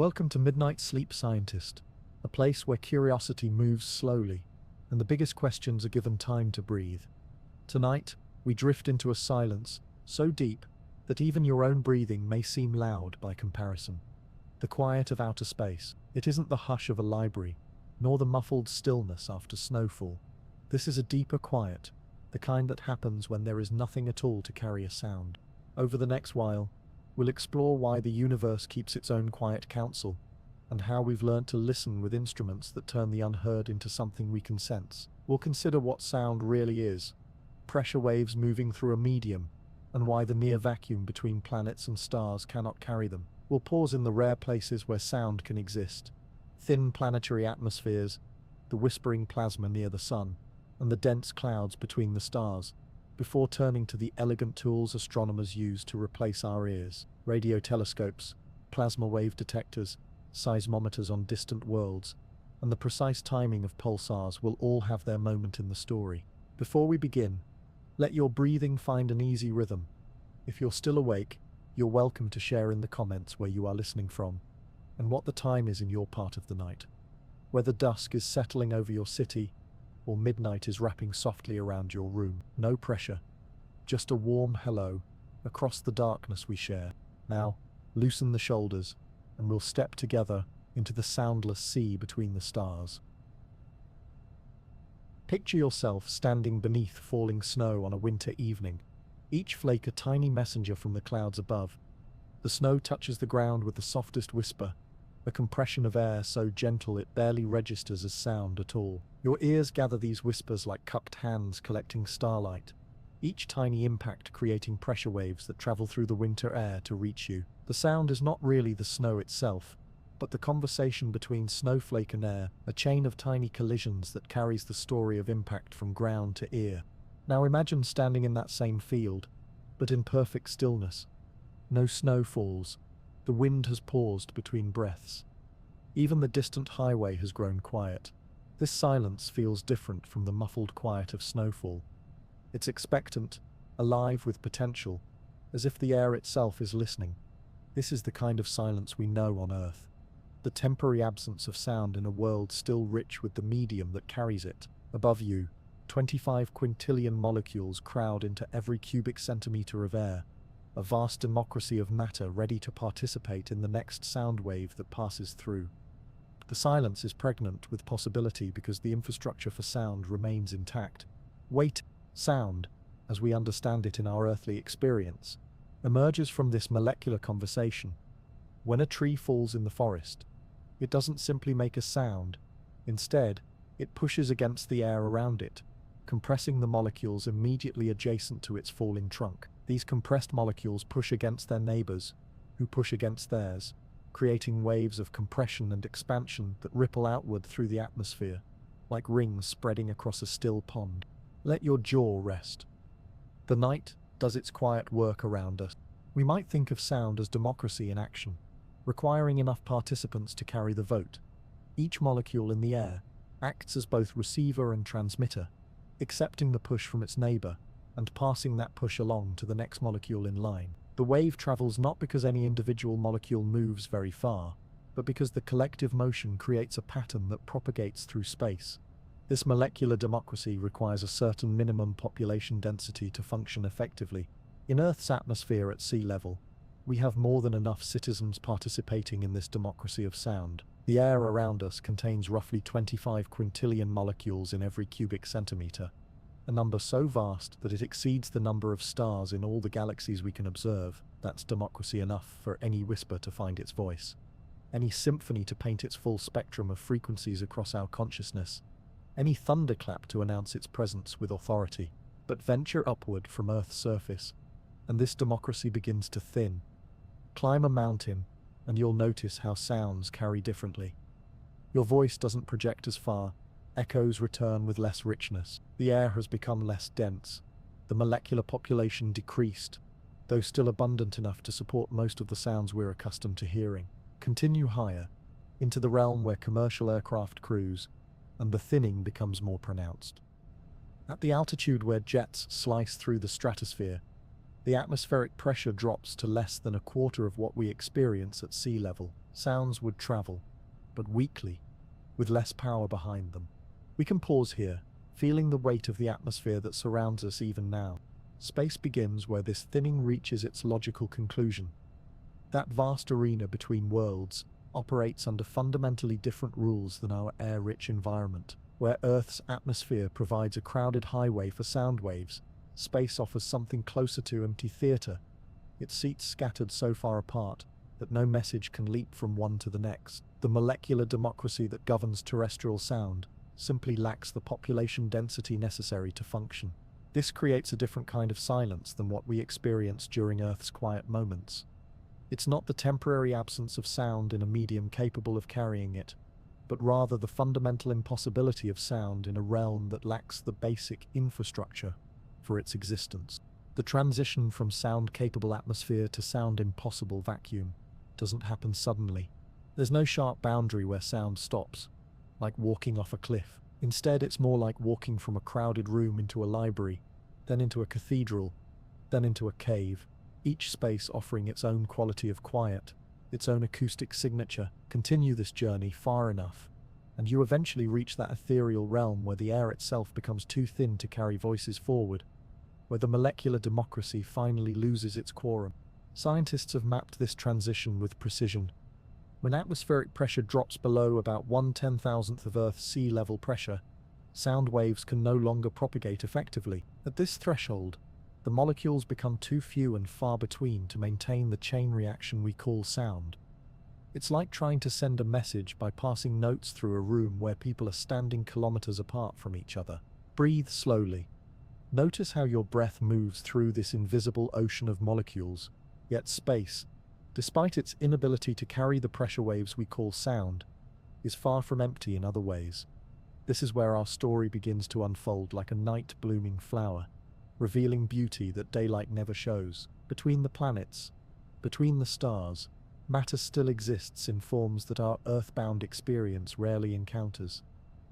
Welcome to Midnight Sleep Scientist, a place where curiosity moves slowly and the biggest questions are given time to breathe. Tonight, we drift into a silence so deep that even your own breathing may seem loud by comparison. The quiet of outer space. It isn't the hush of a library, nor the muffled stillness after snowfall. This is a deeper quiet, the kind that happens when there is nothing at all to carry a sound. Over the next while, we'll explore why the universe keeps its own quiet council, and how we've learned to listen with instruments that turn the unheard into something we can sense. We'll consider what sound really is, pressure waves moving through a medium, and why the near vacuum between planets and stars cannot carry them. We'll pause in the rare places where sound can exist: thin planetary atmospheres, the whispering plasma near the sun, and the dense clouds between the stars, before turning to the elegant tools astronomers use to replace our ears: radio telescopes, plasma wave detectors, seismometers on distant worlds, and the precise timing of pulsars will all have their moment in the story. Before we begin, let your breathing find an easy rhythm. If you're still awake, you're welcome to share in the comments where you are listening from, and what the time is in your part of the night. Whether dusk is settling over your city, or midnight is wrapping softly around your room. No pressure, just a warm hello across the darkness we share. Now, loosen the shoulders, and we'll step together into the soundless sea between the stars. Picture yourself standing beneath falling snow on a winter evening, each flake a tiny messenger from the clouds above. The snow touches the ground with the softest whisper, a compression of air so gentle it barely registers as sound at all. Your ears gather these whispers like cupped hands collecting starlight, each tiny impact creating pressure waves that travel through the winter air to reach you. The sound is not really the snow itself, but the conversation between snowflake and air, a chain of tiny collisions that carries the story of impact from ground to ear. Now imagine standing in that same field, but in perfect stillness. No snow falls. The wind has paused between breaths. Even the distant highway has grown quiet. This silence feels different from the muffled quiet of snowfall. It's expectant, alive with potential, as if the air itself is listening. This is the kind of silence we know on Earth. The temporary absence of sound in a world still rich with the medium that carries it. Above you, 25 quintillion molecules crowd into every cubic centimeter of air, a vast democracy of matter ready to participate in the next sound wave that passes through. The silence is pregnant with possibility because the infrastructure for sound remains intact. Wait, sound, as we understand it in our earthly experience, emerges from this molecular conversation. When a tree falls in the forest, it doesn't simply make a sound. Instead, it pushes against the air around it, compressing the molecules immediately adjacent to its falling trunk. These compressed molecules push against their neighbors, who push against theirs, creating waves of compression and expansion that ripple outward through the atmosphere, like rings spreading across a still pond. Let your jaw rest. The night does its quiet work around us. We might think of sound as democracy in action, requiring enough participants to carry the vote. Each molecule in the air acts as both receiver and transmitter, accepting the push from its neighbor and passing that push along to the next molecule in line. The wave travels not because any individual molecule moves very far, but because the collective motion creates a pattern that propagates through space. This molecular democracy requires a certain minimum population density to function effectively. In Earth's atmosphere at sea level, we have more than enough citizens participating in this democracy of sound. The air around us contains roughly 25 quintillion molecules in every cubic centimeter, a number so vast that it exceeds the number of stars in all the galaxies we can observe. That's democracy enough for any whisper to find its voice, any symphony to paint its full spectrum of frequencies across our consciousness, any thunderclap to announce its presence with authority. But venture upward from Earth's surface, and this democracy begins to thin. Climb a mountain, and you'll notice how sounds carry differently. Your voice doesn't project as far, echoes return with less richness. The air has become less dense, the molecular population decreased, though still abundant enough to support most of the sounds we're accustomed to hearing. Continue higher, into the realm where commercial aircraft cruise, and the thinning becomes more pronounced. At the altitude where jets slice through the stratosphere, The atmospheric pressure drops to less than a quarter of what we experience at sea level. Sounds would travel, but weakly, with less power behind them. We can pause here, feeling the weight of the atmosphere that surrounds us even now. Space begins where this thinning reaches its logical conclusion. That vast arena between worlds operates under fundamentally different rules than our air-rich environment. Where Earth's atmosphere provides a crowded highway for sound waves, space offers something closer to empty theater, its seats scattered so far apart that no message can leap from one to the next. The molecular democracy that governs terrestrial sound simply lacks the population density necessary to function. This creates a different kind of silence than what we experience during Earth's quiet moments. It's not the temporary absence of sound in a medium capable of carrying it, but rather the fundamental impossibility of sound in a realm that lacks the basic infrastructure for its existence. The transition from sound-capable atmosphere to sound-impossible vacuum doesn't happen suddenly. There's no sharp boundary where sound stops, like walking off a cliff. Instead, it's more like walking from a crowded room into a library, then into a cathedral, then into a cave, each space offering its own quality of quiet, its own acoustic signature. Continue this journey far enough, and you eventually reach that ethereal realm where the air itself becomes too thin to carry voices forward, where the molecular democracy finally loses its quorum. Scientists have mapped this transition with precision. When atmospheric pressure drops below about 1/10,000th of Earth's sea level pressure, sound waves can no longer propagate effectively. At this threshold, the molecules become too few and far between to maintain the chain reaction we call sound. It's like trying to send a message by passing notes through a room where people are standing kilometers apart from each other. Breathe slowly. Notice how your breath moves through this invisible ocean of molecules, yet space, despite its inability to carry the pressure waves we call sound, is far from empty in other ways. This is where our story begins to unfold like a night-blooming flower, revealing beauty that daylight never shows. Between the planets, between the stars, matter still exists in forms that our earthbound experience rarely encounters.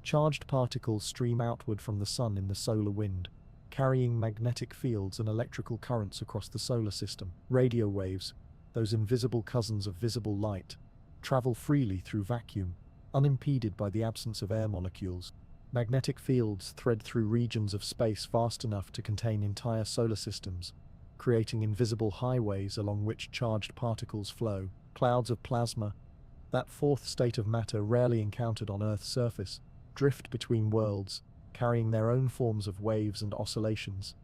Charged particles stream outward from the sun in the solar wind, carrying magnetic fields and electrical currents across the solar system. Radio waves, those invisible cousins of visible light, travel freely through vacuum, unimpeded by the absence of air molecules. Magnetic fields thread through regions of space vast enough to contain entire solar systems, creating invisible highways along which charged particles flow. Clouds of plasma, that fourth state of matter rarely encountered on Earth's surface, drift between worlds, carrying their own forms of waves and oscillations.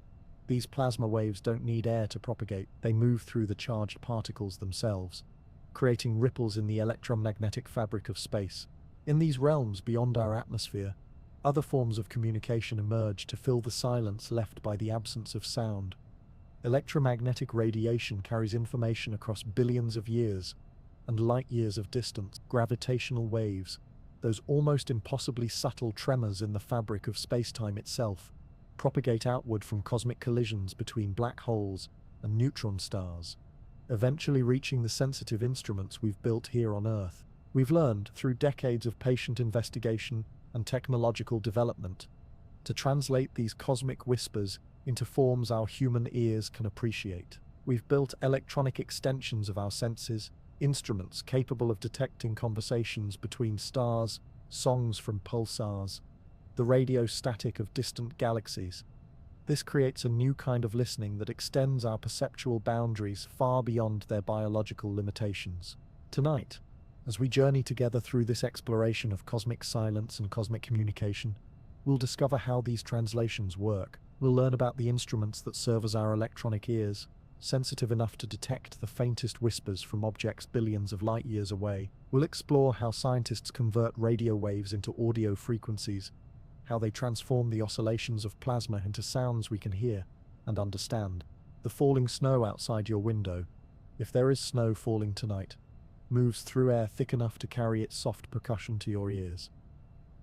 These plasma waves don't need air to propagate, they move through the charged particles themselves, creating ripples in the electromagnetic fabric of space. In these realms beyond our atmosphere, other forms of communication emerge to fill the silence left by the absence of sound. Electromagnetic radiation carries information across billions of years and light years of distance. Gravitational waves, those almost impossibly subtle tremors in the fabric of space-time itself, propagate outward from cosmic collisions between black holes and neutron stars, eventually reaching the sensitive instruments we've built here on Earth. We've learned, through decades of patient investigation and technological development, to translate these cosmic whispers into forms our human ears can appreciate. We've built electronic extensions of our senses, instruments capable of detecting conversations between stars, songs from pulsars, the radio static of distant galaxies. This creates a new kind of listening that extends our perceptual boundaries far beyond their biological limitations. Tonight, as we journey together through this exploration of cosmic silence and cosmic communication, we'll discover how these translations work. We'll learn about the instruments that serve as our electronic ears, sensitive enough to detect the faintest whispers from objects billions of light years away. We'll explore how scientists convert radio waves into audio frequencies, how they transform the oscillations of plasma into sounds we can hear and understand. The falling snow outside your window, if there is snow falling tonight, moves through air thick enough to carry its soft percussion to your ears.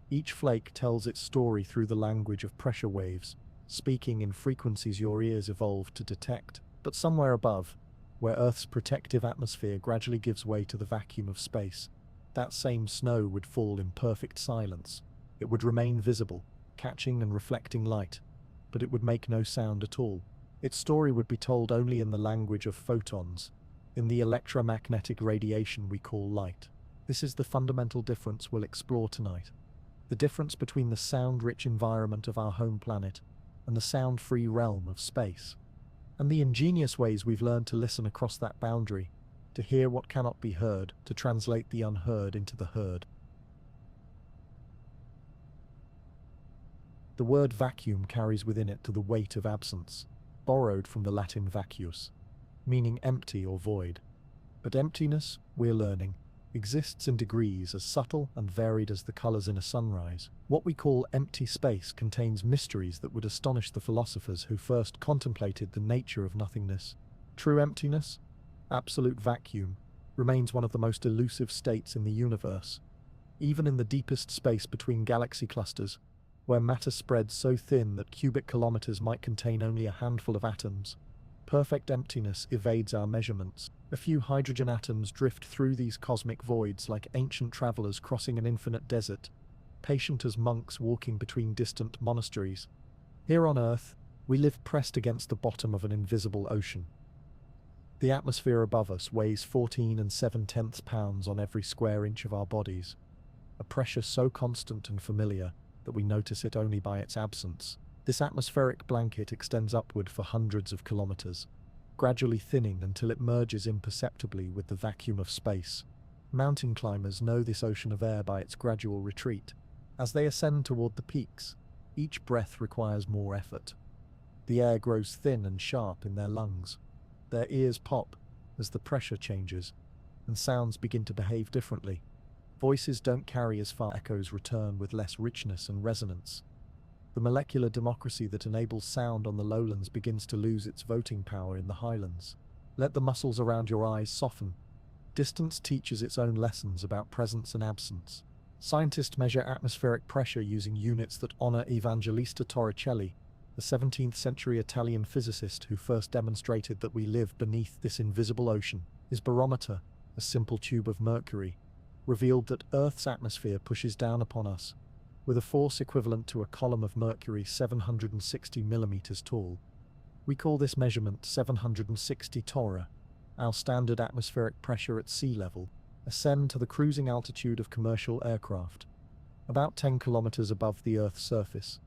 Each flake tells its story through the language of pressure waves, speaking in frequencies your ears evolved to detect. But somewhere above, where Earth's protective atmosphere gradually gives way to the vacuum of space, that same snow would fall in perfect silence. It would remain visible, catching and reflecting light, but it would make no sound at all. its story would be told only in the language of photons, in the electromagnetic radiation we call light. This is the fundamental difference we'll explore tonight. The difference between the sound-rich environment of our home planet and the sound-free realm of space. And the ingenious ways we've learned to listen across that boundary, to hear what cannot be heard, to translate the unheard into the heard. The word vacuum carries within it the weight of absence, borrowed from the Latin vacuus, meaning empty or void. But emptiness, we're learning, exists in degrees as subtle and varied as the colors in a sunrise. What we call empty space contains mysteries that would astonish the philosophers who first contemplated the nature of nothingness. True emptiness, absolute vacuum, remains one of the most elusive states in the universe. Even in the deepest space between galaxy clusters, where matter spreads so thin that cubic kilometers might contain only a handful of atoms, perfect emptiness evades our measurements. A few hydrogen atoms drift through these cosmic voids like ancient travelers crossing an infinite desert, patient as monks walking between distant monasteries. Here on Earth, we live pressed against the bottom of an invisible ocean. The atmosphere above us weighs 14 7/10 pounds on every square inch of our bodies, a pressure so constant and familiar that we notice it only by its absence. This atmospheric blanket extends upward for hundreds of kilometers, gradually thinning until it merges imperceptibly with the vacuum of space. Mountain climbers know this ocean of air by its gradual retreat. As they ascend toward the peaks, each breath requires more effort. The air grows thin and sharp in their lungs. Their ears pop as the pressure changes, and sounds begin to behave differently. Voices don't carry as far, echoes return with less richness and resonance. The molecular democracy that enables sound on the lowlands begins to lose its voting power in the highlands. Let the muscles around your eyes soften. Distance teaches its own lessons about presence and absence. Scientists measure atmospheric pressure using units that honor Evangelista Torricelli, the 17th century Italian physicist who first demonstrated that we live beneath this invisible ocean. His barometer, a simple tube of mercury, revealed that Earth's atmosphere pushes down upon us with a force equivalent to a column of mercury 760 millimeters tall. We call this measurement 760 torr, our standard atmospheric pressure at sea level, ascend to the cruising altitude of commercial aircraft, about 10 kilometers above the Earth's surface,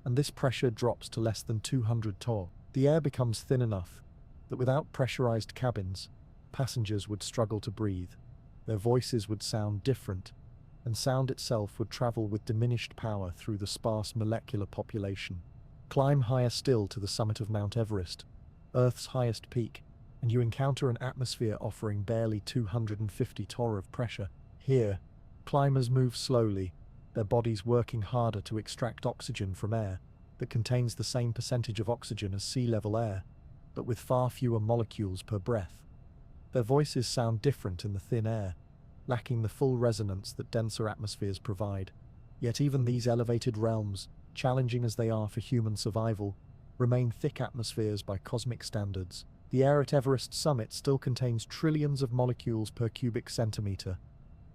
and this pressure drops to less than 200 torr. The air becomes thin enough that without pressurized cabins, passengers would struggle to breathe. Their voices would sound different, and sound itself would travel with diminished power through the sparse molecular population. Climb higher still to the summit of Mount Everest, Earth's highest peak, and you encounter an atmosphere offering barely 250 torr of pressure. Here, climbers move slowly, their bodies working harder to extract oxygen from air that contains the same percentage of oxygen as sea-level air, but with far fewer molecules per breath. Their voices sound different in the thin air, lacking the full resonance that denser atmospheres provide. Yet even these elevated realms, challenging as they are for human survival, remain thick atmospheres by cosmic standards. The air at Everest's summit still contains trillions of molecules per cubic centimeter,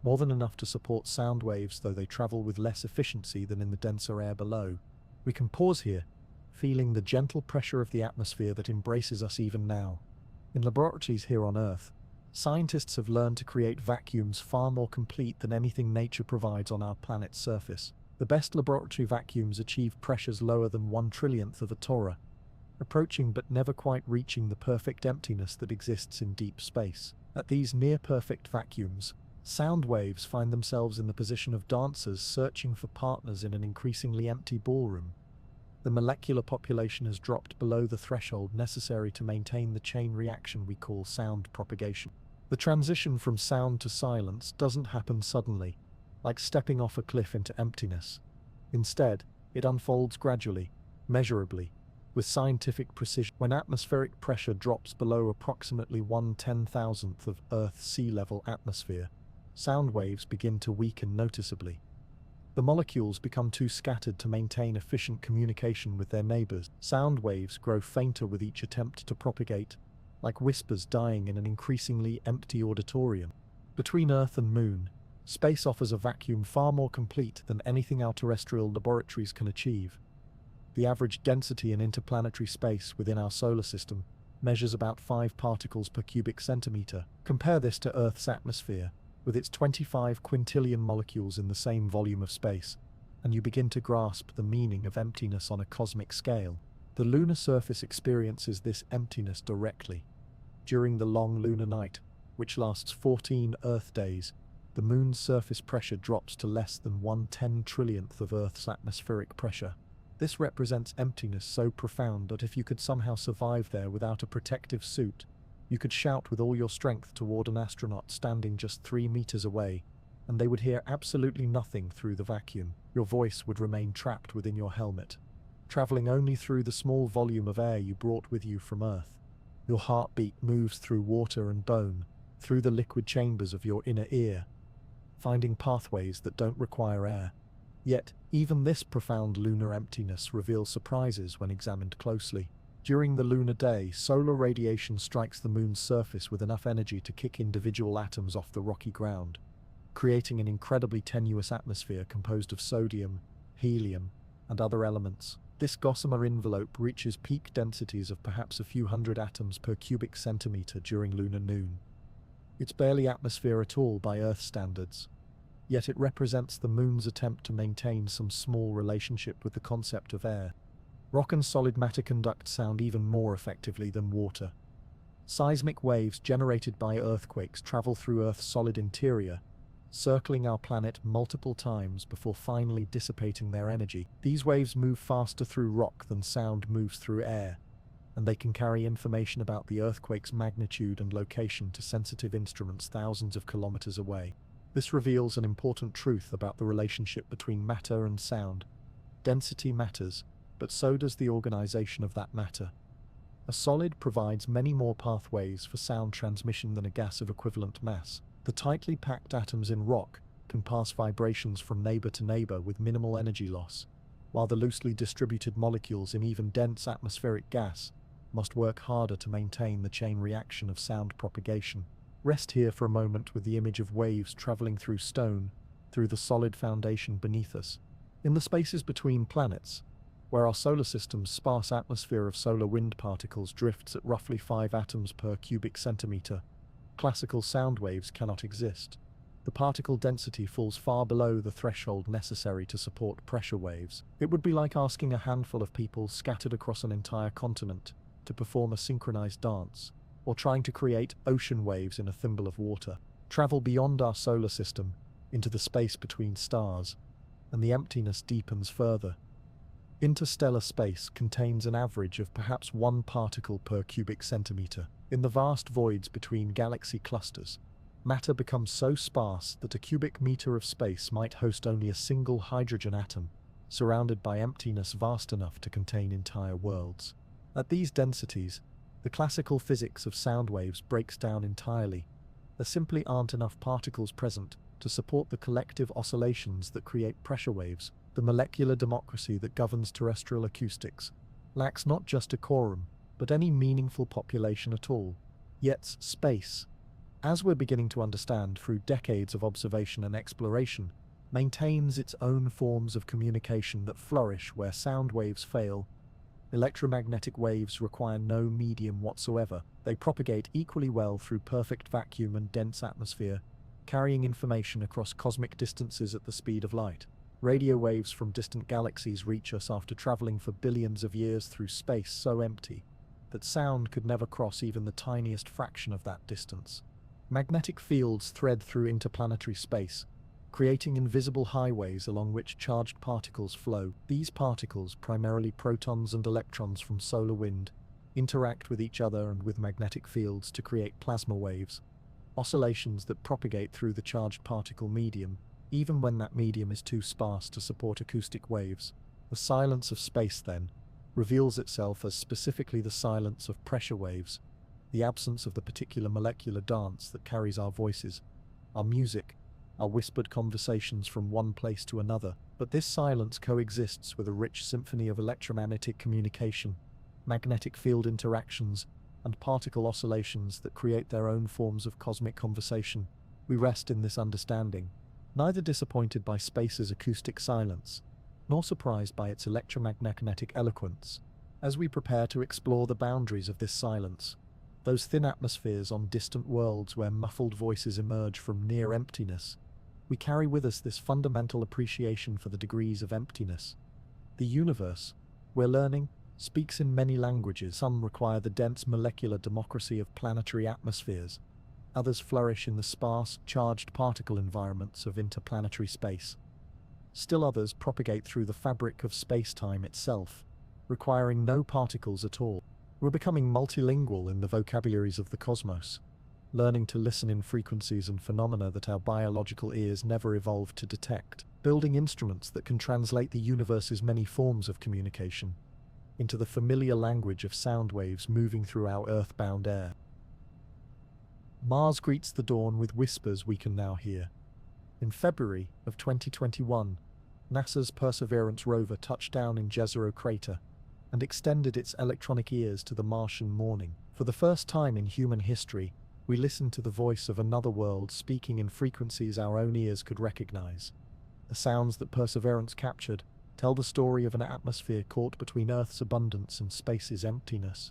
more than enough to support sound waves, though they travel with less efficiency than in the denser air below. We can pause here, feeling the gentle pressure of the atmosphere that embraces us even now. In laboratories here on Earth, scientists have learned to create vacuums far more complete than anything nature provides on our planet's surface. The best laboratory vacuums achieve pressures lower than 1/trillionth of a torr, approaching but never quite reaching the perfect emptiness that exists in deep space. At these near-perfect vacuums, sound waves find themselves in the position of dancers searching for partners in an increasingly empty ballroom. The molecular population has dropped below the threshold necessary to maintain the chain reaction we call sound propagation. The transition from sound to silence doesn't happen suddenly, like stepping off a cliff into emptiness. Instead, it unfolds gradually, measurably, with scientific precision. When atmospheric pressure drops below approximately 1/10,000th of Earth's sea-level atmosphere, sound waves begin to weaken noticeably. The molecules become too scattered to maintain efficient communication with their neighbors. Sound waves grow fainter with each attempt to propagate, like whispers dying in an increasingly empty auditorium. Between Earth and Moon, space offers a vacuum far more complete than anything our terrestrial laboratories can achieve. The average density in interplanetary space within our solar system measures about 5 particles per cubic centimeter. Compare this to Earth's atmosphere, with its 25 quintillion molecules in the same volume of space, and you begin to grasp the meaning of emptiness on a cosmic scale. The lunar surface experiences this emptiness directly. During the long lunar night, which lasts 14 Earth days, the Moon's surface pressure drops to less than 1/10 trillionth of Earth's atmospheric pressure. This represents emptiness so profound that if you could somehow survive there without a protective suit, you could shout with all your strength toward an astronaut standing just 3 meters away, and they would hear absolutely nothing through the vacuum. Your voice would remain trapped within your helmet, traveling only through the small volume of air you brought with you from Earth. Your heartbeat moves through water and bone, through the liquid chambers of your inner ear, finding pathways that don't require air. Yet, even this profound lunar emptiness reveals surprises when examined closely. During the lunar day, solar radiation strikes the Moon's surface with enough energy to kick individual atoms off the rocky ground, creating an incredibly tenuous atmosphere composed of sodium, helium, and other elements. This gossamer envelope reaches peak densities of perhaps a few hundred atoms per cubic centimeter during lunar noon. It's barely atmosphere at all by Earth standards, yet it represents the Moon's attempt to maintain some small relationship with the concept of air. Rock and solid matter conduct sound even more effectively than water. Seismic waves generated by earthquakes travel through Earth's solid interior, circling our planet multiple times before finally dissipating their energy. These waves move faster through rock than sound moves through air, and they can carry information about the earthquake's magnitude and location to sensitive instruments thousands of kilometers away. This reveals an important truth about the relationship between matter and sound. Density matters, but so does the organization of that matter. A solid provides many more pathways for sound transmission than a gas of equivalent mass. The tightly packed atoms in rock can pass vibrations from neighbor to neighbor with minimal energy loss, while the loosely distributed molecules in even dense atmospheric gas must work harder to maintain the chain reaction of sound propagation. Rest here for a moment with the image of waves traveling through stone, through the solid foundation beneath us. In the spaces between planets, where our solar system's sparse atmosphere of solar wind particles drifts at roughly 5 atoms per cubic centimeter, classical sound waves cannot exist. The particle density falls far below the threshold necessary to support pressure waves. It would be like asking a handful of people scattered across an entire continent to perform a synchronized dance, or trying to create ocean waves in a thimble of water. Travel beyond our solar system, into the space between stars, and the emptiness deepens further. Interstellar space contains an average of perhaps 1 particle per cubic centimeter. In the vast voids between galaxy clusters, matter becomes so sparse that a cubic meter of space might host only a single hydrogen atom, surrounded by emptiness vast enough to contain entire worlds. At these densities, the classical physics of sound waves breaks down entirely. There simply aren't enough particles present to support the collective oscillations that create pressure waves. The molecular democracy that governs terrestrial acoustics lacks not just decorum, but any meaningful population at all. Yet space, as we're beginning to understand through decades of observation and exploration, maintains its own forms of communication that flourish where sound waves fail. Electromagnetic waves require no medium whatsoever. They propagate equally well through perfect vacuum and dense atmosphere, carrying information across cosmic distances at the speed of light. Radio waves from distant galaxies reach us after traveling for billions of years through space so empty that sound could never cross even the tiniest fraction of that distance. Magnetic fields thread through interplanetary space, creating invisible highways along which charged particles flow. These particles, primarily protons and electrons from solar wind, interact with each other and with magnetic fields to create plasma waves, oscillations that propagate through the charged particle medium, even when that medium is too sparse to support acoustic waves. The silence of space, then, reveals itself as specifically the silence of pressure waves, the absence of the particular molecular dance that carries our voices, our music, our whispered conversations from one place to another. But this silence coexists with a rich symphony of electromagnetic communication, magnetic field interactions, and particle oscillations that create their own forms of cosmic conversation. We rest in this understanding, neither disappointed by space's acoustic silence, nor surprised by its electromagnetic eloquence. As we prepare to explore the boundaries of this silence, those thin atmospheres on distant worlds where muffled voices emerge from near emptiness, we carry with us this fundamental appreciation for the degrees of emptiness. The universe, we're learning, speaks in many languages. Some require the dense molecular democracy of planetary atmospheres. Others flourish in the sparse, charged particle environments of interplanetary space. Still others propagate through the fabric of space-time itself, requiring no particles at all. We're becoming multilingual in the vocabularies of the cosmos, learning to listen in frequencies and phenomena that our biological ears never evolved to detect, building instruments that can translate the universe's many forms of communication into the familiar language of sound waves moving through our earthbound air. Mars greets the dawn with whispers we can now hear. In February of 2021, NASA's Perseverance rover touched down in Jezero crater and extended its electronic ears to the Martian morning. For the first time in human history, we listened to the voice of another world speaking in frequencies our own ears could recognize. The sounds that Perseverance captured tell the story of an atmosphere caught between Earth's abundance and space's emptiness.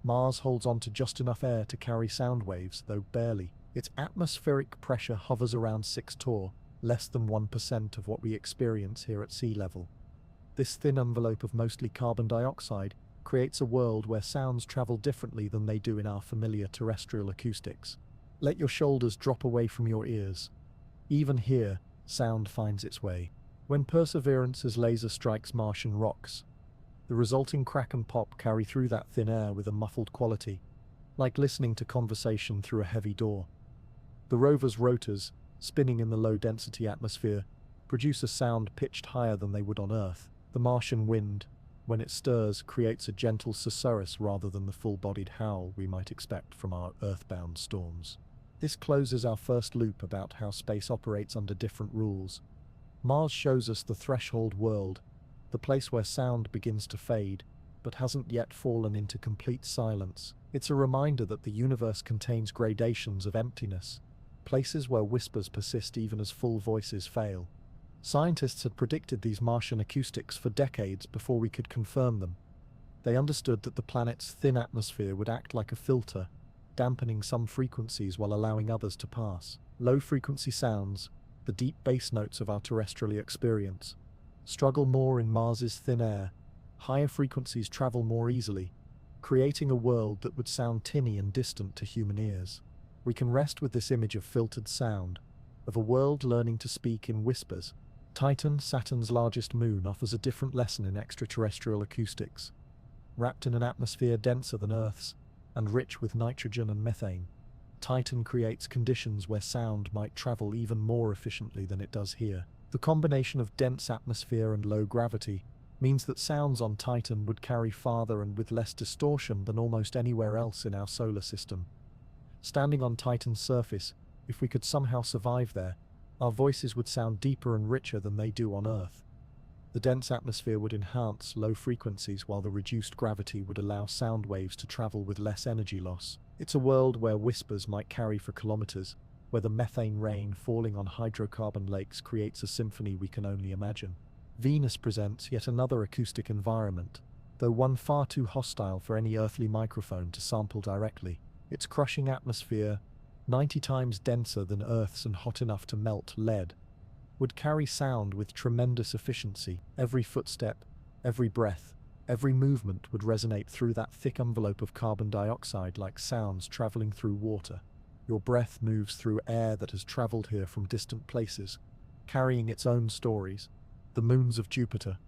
Mars holds on to just enough air to carry sound waves, though barely. Its atmospheric pressure hovers around 6 torr, less than 1% of what we experience here at sea level. This thin envelope of mostly carbon dioxide creates a world where sounds travel differently than they do in our familiar terrestrial acoustics. Let your shoulders drop away from your ears. Even here, sound finds its way. When Perseverance's laser strikes Martian rocks, the resulting crack and pop carry through that thin air with a muffled quality, like listening to conversation through a heavy door. The rover's rotors, spinning in the low-density atmosphere, produce a sound pitched higher than they would on Earth. The Martian wind, when it stirs, creates a gentle susurrus rather than the full-bodied howl we might expect from our earthbound storms. This closes our first loop about how space operates under different rules. Mars shows us the threshold world, the place where sound begins to fade, but hasn't yet fallen into complete silence. It's a reminder that the universe contains gradations of emptiness, places where whispers persist even as full voices fail. Scientists had predicted these Martian acoustics for decades before we could confirm them. They understood that the planet's thin atmosphere would act like a filter, dampening some frequencies while allowing others to pass. Low-frequency sounds, the deep bass notes of our terrestrial experience, struggle more in Mars's thin air. Higher frequencies travel more easily, creating a world that would sound tinny and distant to human ears. We can rest with this image of filtered sound, of a world learning to speak in whispers. Titan, Saturn's largest moon, offers a different lesson in extraterrestrial acoustics. Wrapped in an atmosphere denser than Earth's, and rich with nitrogen and methane, Titan creates conditions where sound might travel even more efficiently than it does here. The combination of dense atmosphere and low gravity means that sounds on Titan would carry farther and with less distortion than almost anywhere else in our solar system. Standing on Titan's surface, if we could somehow survive there, our voices would sound deeper and richer than they do on Earth. The dense atmosphere would enhance low frequencies while the reduced gravity would allow sound waves to travel with less energy loss. It's a world where whispers might carry for kilometers, where the methane rain falling on hydrocarbon lakes creates a symphony we can only imagine. Venus presents yet another acoustic environment, though one far too hostile for any earthly microphone to sample directly. Its crushing atmosphere, 90 times denser than Earth's and hot enough to melt lead, would carry sound with tremendous efficiency. Every footstep, every breath, every movement would resonate through that thick envelope of carbon dioxide like sounds traveling through water. Your breath moves through air that has traveled here from distant places, carrying its own stories. The moons of Jupiter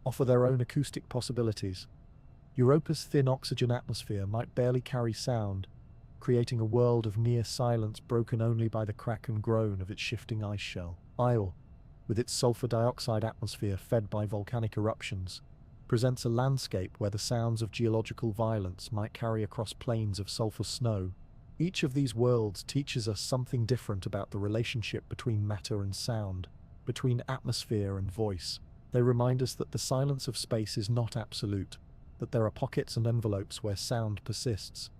offer their own acoustic possibilities. Europa's thin oxygen atmosphere might barely carry sound, creating a world of near silence broken only by the crack and groan of its shifting ice shell. Io, with its sulfur dioxide atmosphere fed by volcanic eruptions, presents a landscape where the sounds of geological violence might carry across plains of sulfur snow. Each of these worlds teaches us something different about the relationship between matter and sound, between atmosphere and voice. They remind us that the silence of space is not absolute, that there are pockets and envelopes where sound persists,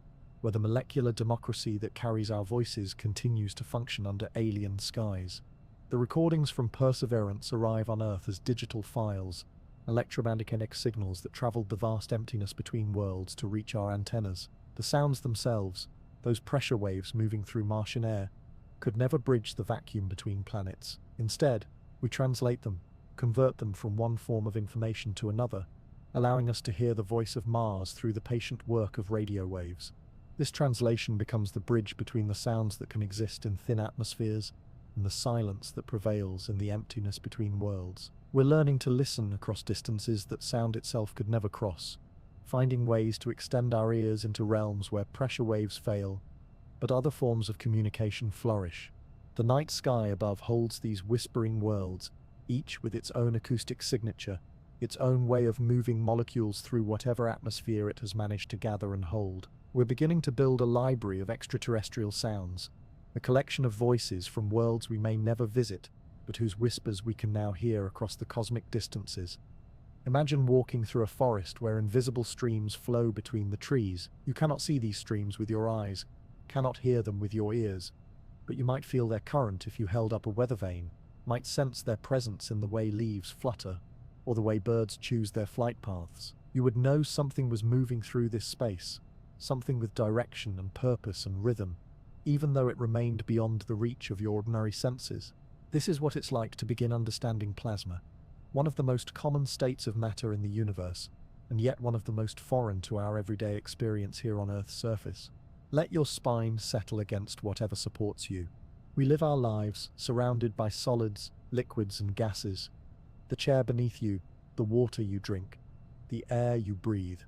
where the molecular democracy that carries our voices continues to function under alien skies. The recordings from Perseverance arrive on Earth as digital files, electromagnetic signals that traveled the vast emptiness between worlds to reach our antennas. The sounds themselves, those pressure waves moving through Martian air, could never bridge the vacuum between planets. Instead, we translate them, convert them from one form of information to another, allowing us to hear the voice of Mars through the patient work of radio waves. This translation becomes the bridge between the sounds that can exist in thin atmospheres and the silence that prevails in the emptiness between worlds. We're learning to listen across distances that sound itself could never cross, finding ways to extend our ears into realms where pressure waves fail, but other forms of communication flourish. The night sky above holds these whispering worlds, each with its own acoustic signature, its own way of moving molecules through whatever atmosphere it has managed to gather and hold. We're beginning to build a library of extraterrestrial sounds, a collection of voices from worlds we may never visit, but whose whispers we can now hear across the cosmic distances. Imagine walking through a forest where invisible streams flow between the trees. You cannot see these streams with your eyes, cannot hear them with your ears, but you might feel their current if you held up a weather vane, might sense their presence in the way leaves flutter, or the way birds choose their flight paths. You would know something was moving through this space, something with direction and purpose and rhythm, even though it remained beyond the reach of your ordinary senses. This is what it's like to begin understanding plasma, one of the most common states of matter in the universe, and yet one of the most foreign to our everyday experience here on Earth's surface. Let your spine settle against whatever supports you. We live our lives surrounded by solids, liquids, and gases. The chair beneath you, the water you drink, the air you breathe.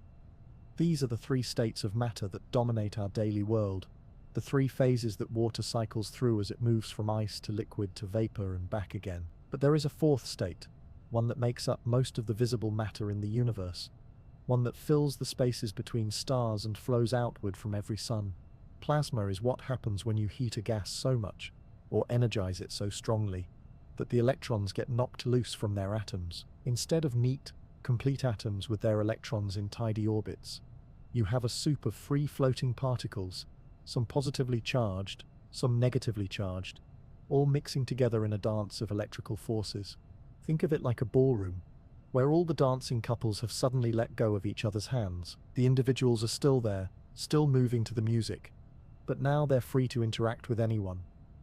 These are the three states of matter that dominate our daily world, the three phases that water cycles through as it moves from ice to liquid to vapor and back again. But there is a fourth state, one that makes up most of the visible matter in the universe, one that fills the spaces between stars and flows outward from every sun. Plasma is what happens when you heat a gas so much, or energize it so strongly, that the electrons get knocked loose from their atoms. Instead of neat, complete atoms with their electrons in tidy orbits, you have a soup of free-floating particles, some positively charged, some negatively charged, all mixing together in a dance of electrical forces. Think of it like a ballroom, where all the dancing couples have suddenly let go of each other's hands. The individuals are still there, still moving to the music, but now they're free to interact with anyone,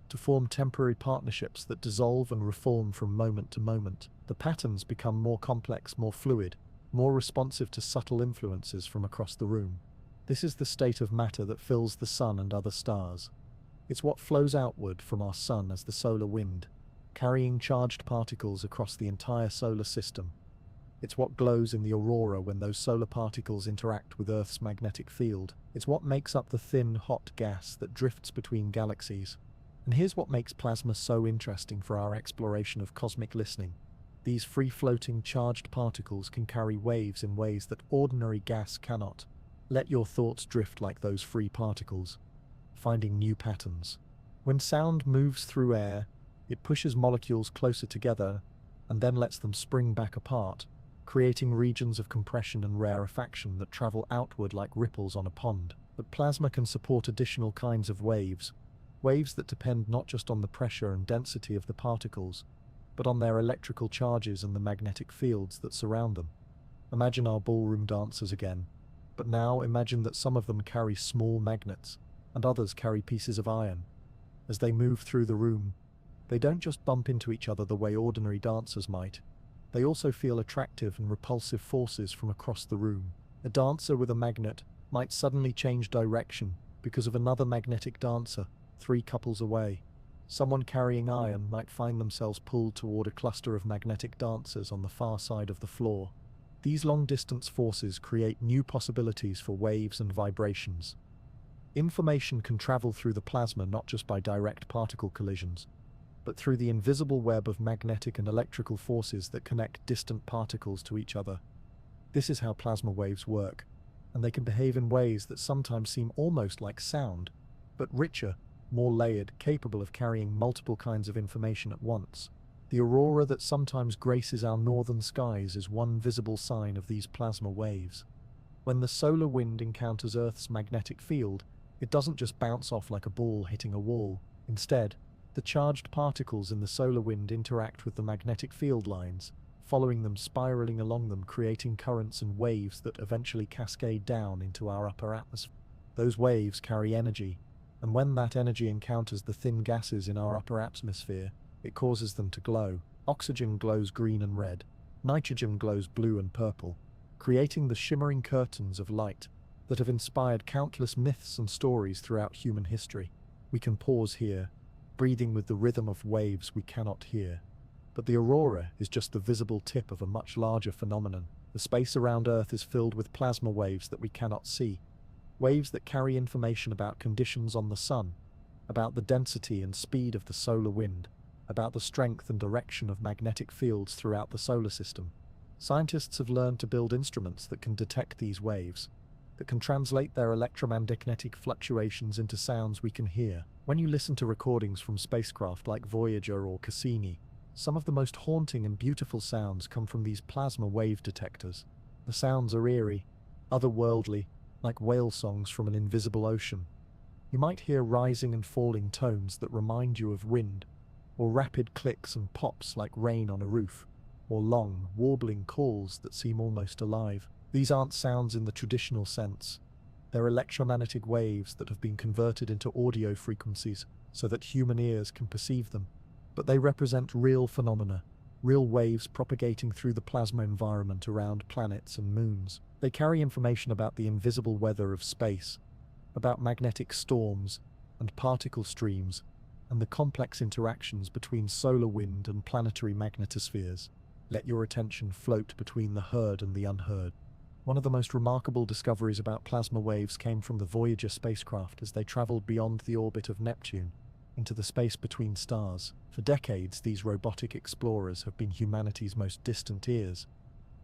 to form temporary partnerships that dissolve and reform from moment to moment. The patterns become more complex, more fluid, more responsive to subtle influences from across the room. This is the state of matter that fills the sun and other stars. It's what flows outward from our sun as the solar wind, carrying charged particles across the entire solar system. It's what glows in the aurora when those solar particles interact with Earth's magnetic field. It's what makes up the thin, hot gas that drifts between galaxies. And here's what makes plasma so interesting for our exploration of cosmic listening. These free-floating, charged particles can carry waves in ways that ordinary gas cannot. Let your thoughts drift like those free particles, finding new patterns. When sound moves through air, it pushes molecules closer together and then lets them spring back apart, creating regions of compression and rarefaction that travel outward like ripples on a pond. But plasma can support additional kinds of waves that depend not just on the pressure and density of the particles, but on their electrical charges and the magnetic fields that surround them. Imagine our ballroom dancers again, but now imagine that some of them carry small magnets, and others carry pieces of iron. As they move through the room, they don't just bump into each other the way ordinary dancers might. They also feel attractive and repulsive forces from across the room. A dancer with a magnet might suddenly change direction because of another magnetic dancer 3 couples away. Someone carrying iron might find themselves pulled toward a cluster of magnetic dancers on the far side of the floor. These long-distance forces create new possibilities for waves and vibrations. Information can travel through the plasma not just by direct particle collisions, but through the invisible web of magnetic and electrical forces that connect distant particles to each other. This is how plasma waves work, and they can behave in ways that sometimes seem almost like sound, but richer, more layered, capable of carrying multiple kinds of information at once. The aurora that sometimes graces our northern skies is one visible sign of these plasma waves. When the solar wind encounters Earth's magnetic field, it doesn't just bounce off like a ball hitting a wall. Instead, The charged particles in the solar wind interact with the magnetic field lines, following them, spiraling along them, creating currents and waves that eventually cascade down into our upper atmosphere. Those waves carry energy, and when that energy encounters the thin gases in our upper atmosphere, it causes them to glow. Oxygen glows green and red, nitrogen glows blue and purple, creating the shimmering curtains of light that have inspired countless myths and stories throughout human history. We can pause here, breathing with the rhythm of waves we cannot hear. But the aurora is just the visible tip of a much larger phenomenon. The space around Earth is filled with plasma waves that we cannot see. Waves that carry information about conditions on the sun, about the density and speed of the solar wind, about the strength and direction of magnetic fields throughout the solar system. Scientists have learned to build instruments that can detect these waves, that can translate their electromagnetic fluctuations into sounds we can hear. When you listen to recordings from spacecraft like Voyager or Cassini, some of the most haunting and beautiful sounds come from these plasma wave detectors. The sounds are eerie, otherworldly, like whale songs from an invisible ocean. You might hear rising and falling tones that remind you of wind, or rapid clicks and pops like rain on a roof, or long, warbling calls that seem almost alive. These aren't sounds in the traditional sense. They're electromagnetic waves that have been converted into audio frequencies so that human ears can perceive them. But they represent real phenomena, real waves propagating through the plasma environment around planets and moons. They carry information about the invisible weather of space, about magnetic storms and particle streams, and the complex interactions between solar wind and planetary magnetospheres. Let your attention float between the heard and the unheard. One of the most remarkable discoveries about plasma waves came from the Voyager spacecraft as they traveled beyond the orbit of Neptune, into the space between stars. For decades, these robotic explorers have been humanity's most distant ears,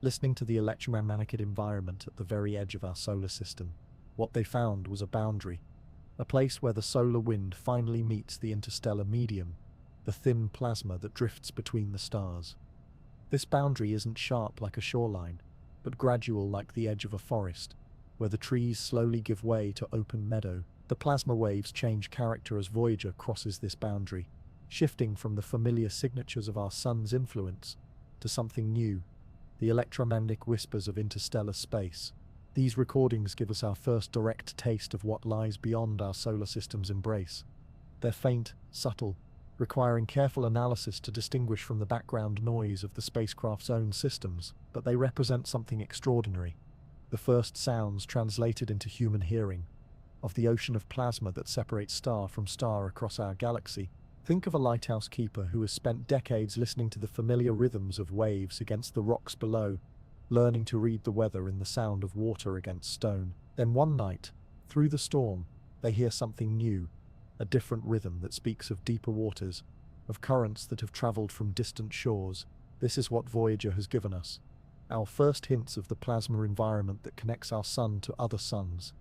listening to the electromagnetic environment at the very edge of our solar system. What they found was a boundary, a place where the solar wind finally meets the interstellar medium, the thin plasma that drifts between the stars. This boundary isn't sharp like a shoreline, but gradual like the edge of a forest, where the trees slowly give way to open meadow. The plasma waves change character as Voyager crosses this boundary, shifting from the familiar signatures of our sun's influence to something new, the electromagnetic whispers of interstellar space. These recordings give us our first direct taste of what lies beyond our solar system's embrace. They're faint, subtle, requiring careful analysis to distinguish from the background noise of the spacecraft's own systems, but they represent something extraordinary. The first sounds translated into human hearing, of the ocean of plasma that separates star from star across our galaxy. Think of a lighthouse keeper who has spent decades listening to the familiar rhythms of waves against the rocks below, learning to read the weather in the sound of water against stone. Then one night, through the storm, they hear something new, a different rhythm that speaks of deeper waters, of currents that have traveled from distant shores. This is what Voyager has given us, our first hints of the plasma environment that connects our sun to other suns,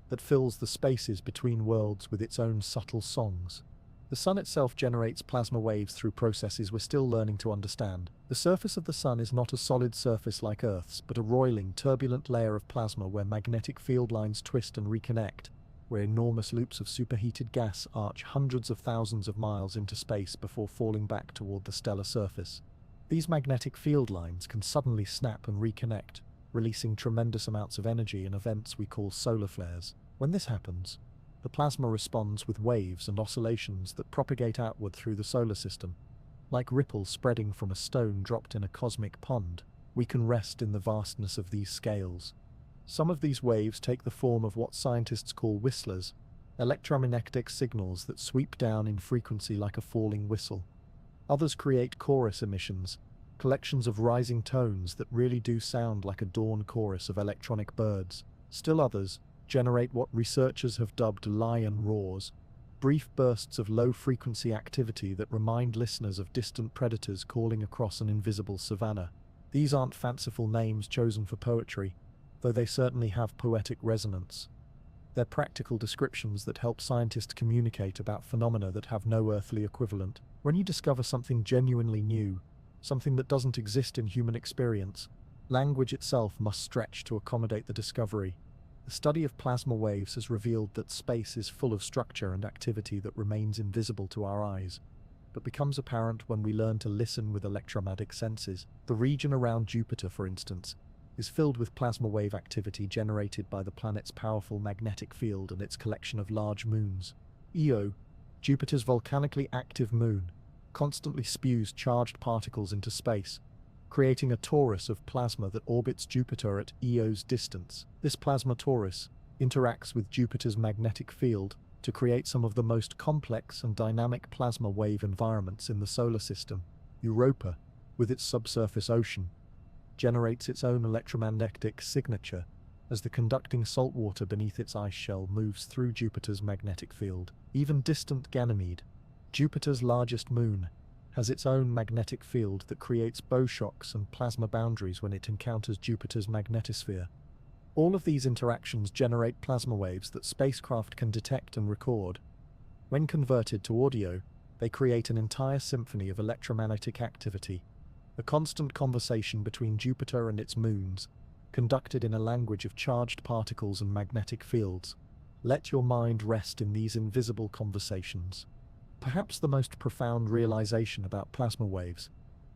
that fills the spaces between worlds with its own subtle songs. The sun itself generates plasma waves through processes we're still learning to understand. The surface of the sun is not a solid surface like Earth's, but a roiling, turbulent layer of plasma where magnetic field lines twist and reconnect, where enormous loops of superheated gas arch hundreds of thousands of miles into space before falling back toward the stellar surface. These magnetic field lines can suddenly snap and reconnect, releasing tremendous amounts of energy in events we call solar flares. When this happens, the plasma responds with waves and oscillations that propagate outward through the solar system. Like ripples spreading from a stone dropped in a cosmic pond, we can rest in the vastness of these scales. Some of these waves take the form of what scientists call whistlers, electromagnetic signals that sweep down in frequency like a falling whistle. Others create chorus emissions, collections of rising tones that really do sound like a dawn chorus of electronic birds. Still others generate what researchers have dubbed lion roars, brief bursts of low-frequency activity that remind listeners of distant predators calling across an invisible savanna. These aren't fanciful names chosen for poetry, though they certainly have poetic resonance. They're practical descriptions that help scientists communicate about phenomena that have no earthly equivalent. When you discover something genuinely new, something that doesn't exist in human experience, language itself must stretch to accommodate the discovery. The study of plasma waves has revealed that space is full of structure and activity that remains invisible to our eyes. but becomes apparent when we learn to listen with electromagnetic senses. The region around Jupiter, for instance, is filled with plasma wave activity generated by the planet's powerful magnetic field and its collection of large moons. Io, Jupiter's volcanically active moon, constantly spews charged particles into space, creating a torus of plasma that orbits Jupiter at Io's distance. This plasma torus interacts with Jupiter's magnetic field to create some of the most complex and dynamic plasma wave environments in the solar system. Europa, with its subsurface ocean, generates its own electromagnetic signature as the conducting salt water beneath its ice shell moves through Jupiter's magnetic field. Even distant Ganymede, Jupiter's largest moon, has its own magnetic field that creates bow shocks and plasma boundaries when it encounters Jupiter's magnetosphere. All of these interactions generate plasma waves that spacecraft can detect and record. When converted to audio, they create an entire symphony of electromagnetic activity, a constant conversation between Jupiter and its moons, conducted in a language of charged particles and magnetic fields. Let your mind rest in these invisible conversations. Perhaps the most profound realization about plasma waves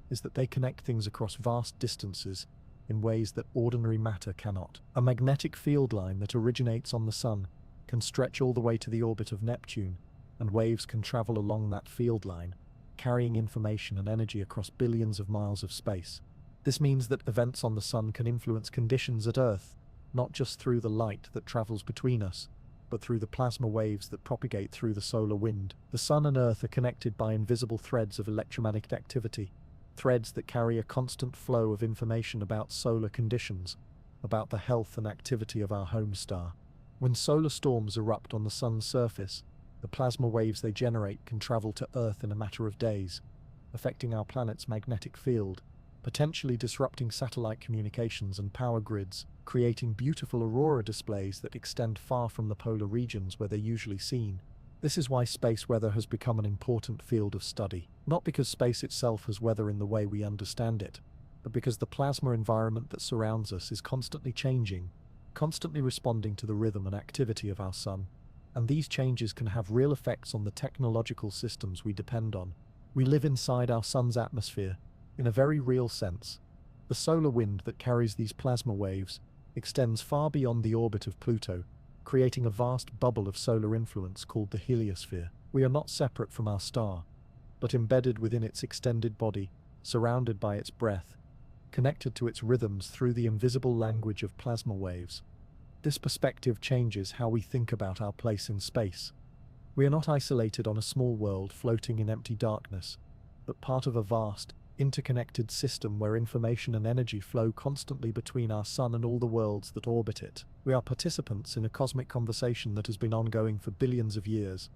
is that they connect things across vast distances in ways that ordinary matter cannot. A magnetic field line that originates on the Sun can stretch all the way to the orbit of Neptune, and waves can travel along that field line, carrying information and energy across billions of miles of space. This means that events on the Sun can influence conditions at Earth, not just through the light that travels between us, but through the plasma waves that propagate through the solar wind. The Sun and Earth are connected by invisible threads of electromagnetic activity, threads that carry a constant flow of information about solar conditions, about the health and activity of our home star. When solar storms erupt on the Sun's surface, the plasma waves they generate can travel to Earth in a matter of days, affecting our planet's magnetic field, potentially disrupting satellite communications and power grids, creating beautiful aurora displays that extend far from the polar regions where they're usually seen. This is why space weather has become an important field of study, not because space itself has weather in the way we understand it, but because the plasma environment that surrounds us is constantly changing, constantly responding to the rhythm and activity of our Sun, and these changes can have real effects on the technological systems we depend on. We live inside our Sun's atmosphere, in a very real sense. The solar wind that carries these plasma waves extends far beyond the orbit of Pluto, creating a vast bubble of solar influence called the heliosphere. We are not separate from our star, but embedded within its extended body, surrounded by its breath, connected to its rhythms through the invisible language of plasma waves. This perspective changes how we think about our place in space. We are not isolated on a small world floating in empty darkness, but part of a vast, interconnected system where information and energy flow constantly between our Sun and all the worlds that orbit it. We are participants in a cosmic conversation that has been ongoing for billions of years,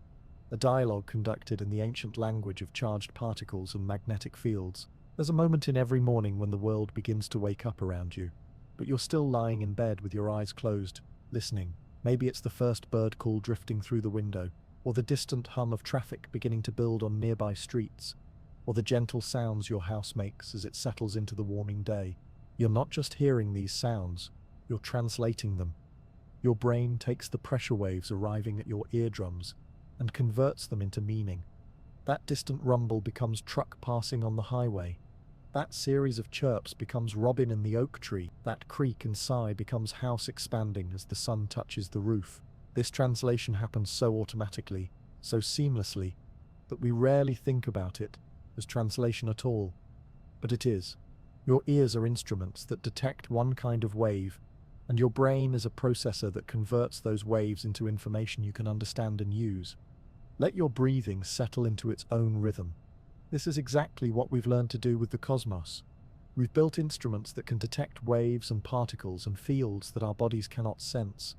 a dialogue conducted in the ancient language of charged particles and magnetic fields. There's a moment in every morning when the world begins to wake up around you, but you're still lying in bed with your eyes closed, listening. Maybe it's the first bird call drifting through the window, or the distant hum of traffic beginning to build on nearby streets, or the gentle sounds your house makes as it settles into the warming day. You're not just hearing these sounds, you're translating them. Your brain takes the pressure waves arriving at your eardrums and converts them into meaning. That distant rumble becomes truck passing on the highway. That series of chirps becomes robin in the oak tree. That creak and sigh becomes house expanding as the sun touches the roof. This translation happens so automatically, so seamlessly, that we rarely think about it as translation at all. But it is. Your ears are instruments that detect one kind of wave, and your brain is a processor that converts those waves into information you can understand and use. Let your breathing settle into its own rhythm. This is exactly what we've learned to do with the cosmos. We've built instruments that can detect waves and particles and fields that our bodies cannot sense,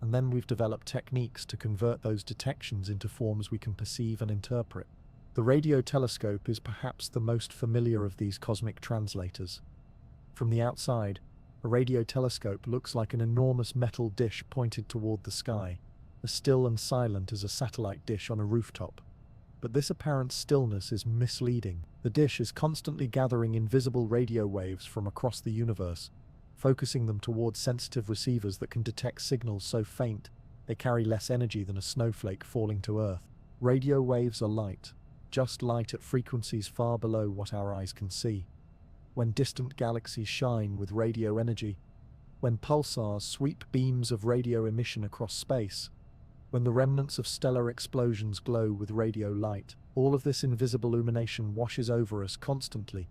and then we've developed techniques to convert those detections into forms we can perceive and interpret. The radio telescope is perhaps the most familiar of these cosmic translators. From the outside, a radio telescope looks like an enormous metal dish pointed toward the sky, as still and silent as a satellite dish on a rooftop. But this apparent stillness is misleading. The dish is constantly gathering invisible radio waves from across the universe, focusing them towards sensitive receivers that can detect signals so faint they carry less energy than a snowflake falling to Earth. Radio waves are light. just light at frequencies far below what our eyes can see. When distant galaxies shine with radio energy, when pulsars sweep beams of radio emission across space, when the remnants of stellar explosions glow with radio light, all of this invisible illumination washes over us constantly,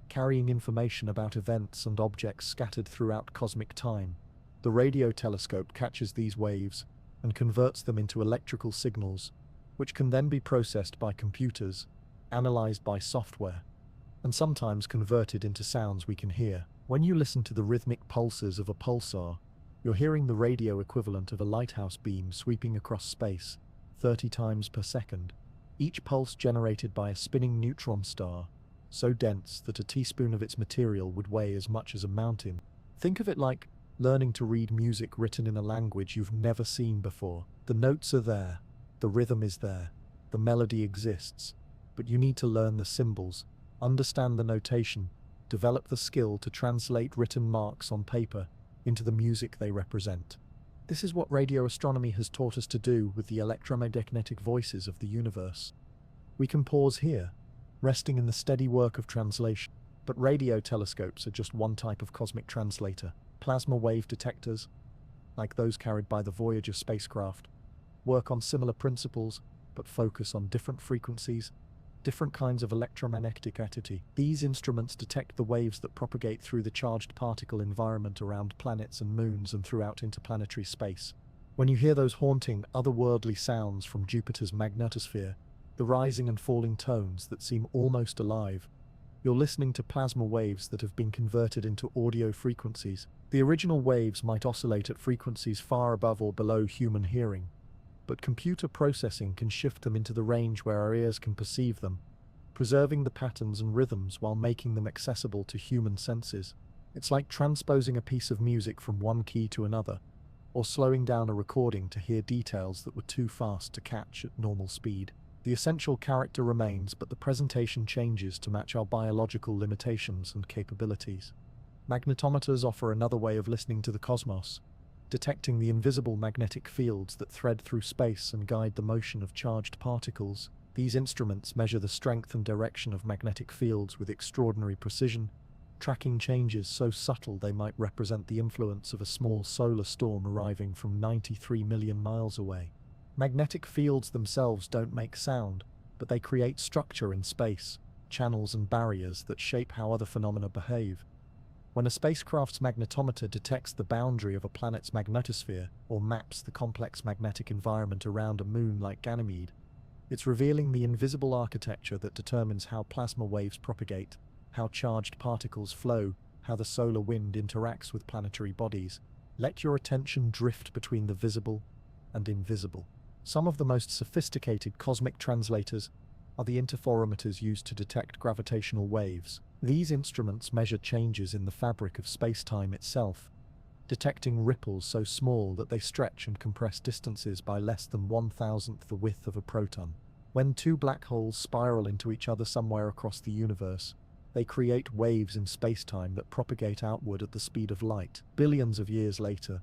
carrying information about events and objects scattered throughout cosmic time. The radio telescope catches these waves and converts them into electrical signals, which can then be processed by computers, analyzed by software, and sometimes converted into sounds we can hear. When you listen to the rhythmic pulses of a pulsar, you're hearing the radio equivalent of a lighthouse beam sweeping across space, 30 times per second, each pulse generated by a spinning neutron star, so dense that a teaspoon of its material would weigh as much as a mountain. Think of it like learning to read music written in a language you've never seen before. The notes are there, the rhythm is there, the melody exists, but you need to learn the symbols, understand the notation, develop the skill to translate written marks on paper into the music they represent. This is what radio astronomy has taught us to do with the electromagnetic voices of the universe. We can pause here, resting in the steady work of translation, but radio telescopes are just one type of cosmic translator. Plasma wave detectors, like those carried by the Voyager spacecraft, work on similar principles, but focus on different frequencies, different kinds of electromagnetic activity. These instruments detect the waves that propagate through the charged particle environment around planets and moons and throughout interplanetary space. When you hear those haunting, otherworldly sounds from Jupiter's magnetosphere, the rising and falling tones that seem almost alive, you're listening to plasma waves that have been converted into audio frequencies. The original waves might oscillate at frequencies far above or below human hearing, but computer processing can shift them into the range where our ears can perceive them, preserving the patterns and rhythms while making them accessible to human senses. It's like transposing a piece of music from one key to another, or slowing down a recording to hear details that were too fast to catch at normal speed. The essential character remains, but the presentation changes to match our biological limitations and capabilities. Magnetometers offer another way of listening to the cosmos, detecting the invisible magnetic fields that thread through space and guide the motion of charged particles. These instruments measure the strength and direction of magnetic fields with extraordinary precision, tracking changes so subtle they might represent the influence of a small solar storm arriving from 93 million miles away. Magnetic fields themselves don't make sound, but they create structure in space, channels and barriers that shape how other phenomena behave. When a spacecraft's magnetometer detects the boundary of a planet's magnetosphere, or maps the complex magnetic environment around a moon like Ganymede, it's revealing the invisible architecture that determines how plasma waves propagate, how charged particles flow, how the solar wind interacts with planetary bodies. Let your attention drift between the visible and invisible. Some of the most sophisticated cosmic translators are the interferometers used to detect gravitational waves. These instruments measure changes in the fabric of space-time itself, detecting ripples so small that they stretch and compress distances by less than 1,000th the width of a proton. When two black holes spiral into each other somewhere across the universe, they create waves in space-time that propagate outward at the speed of light. Billions of years later,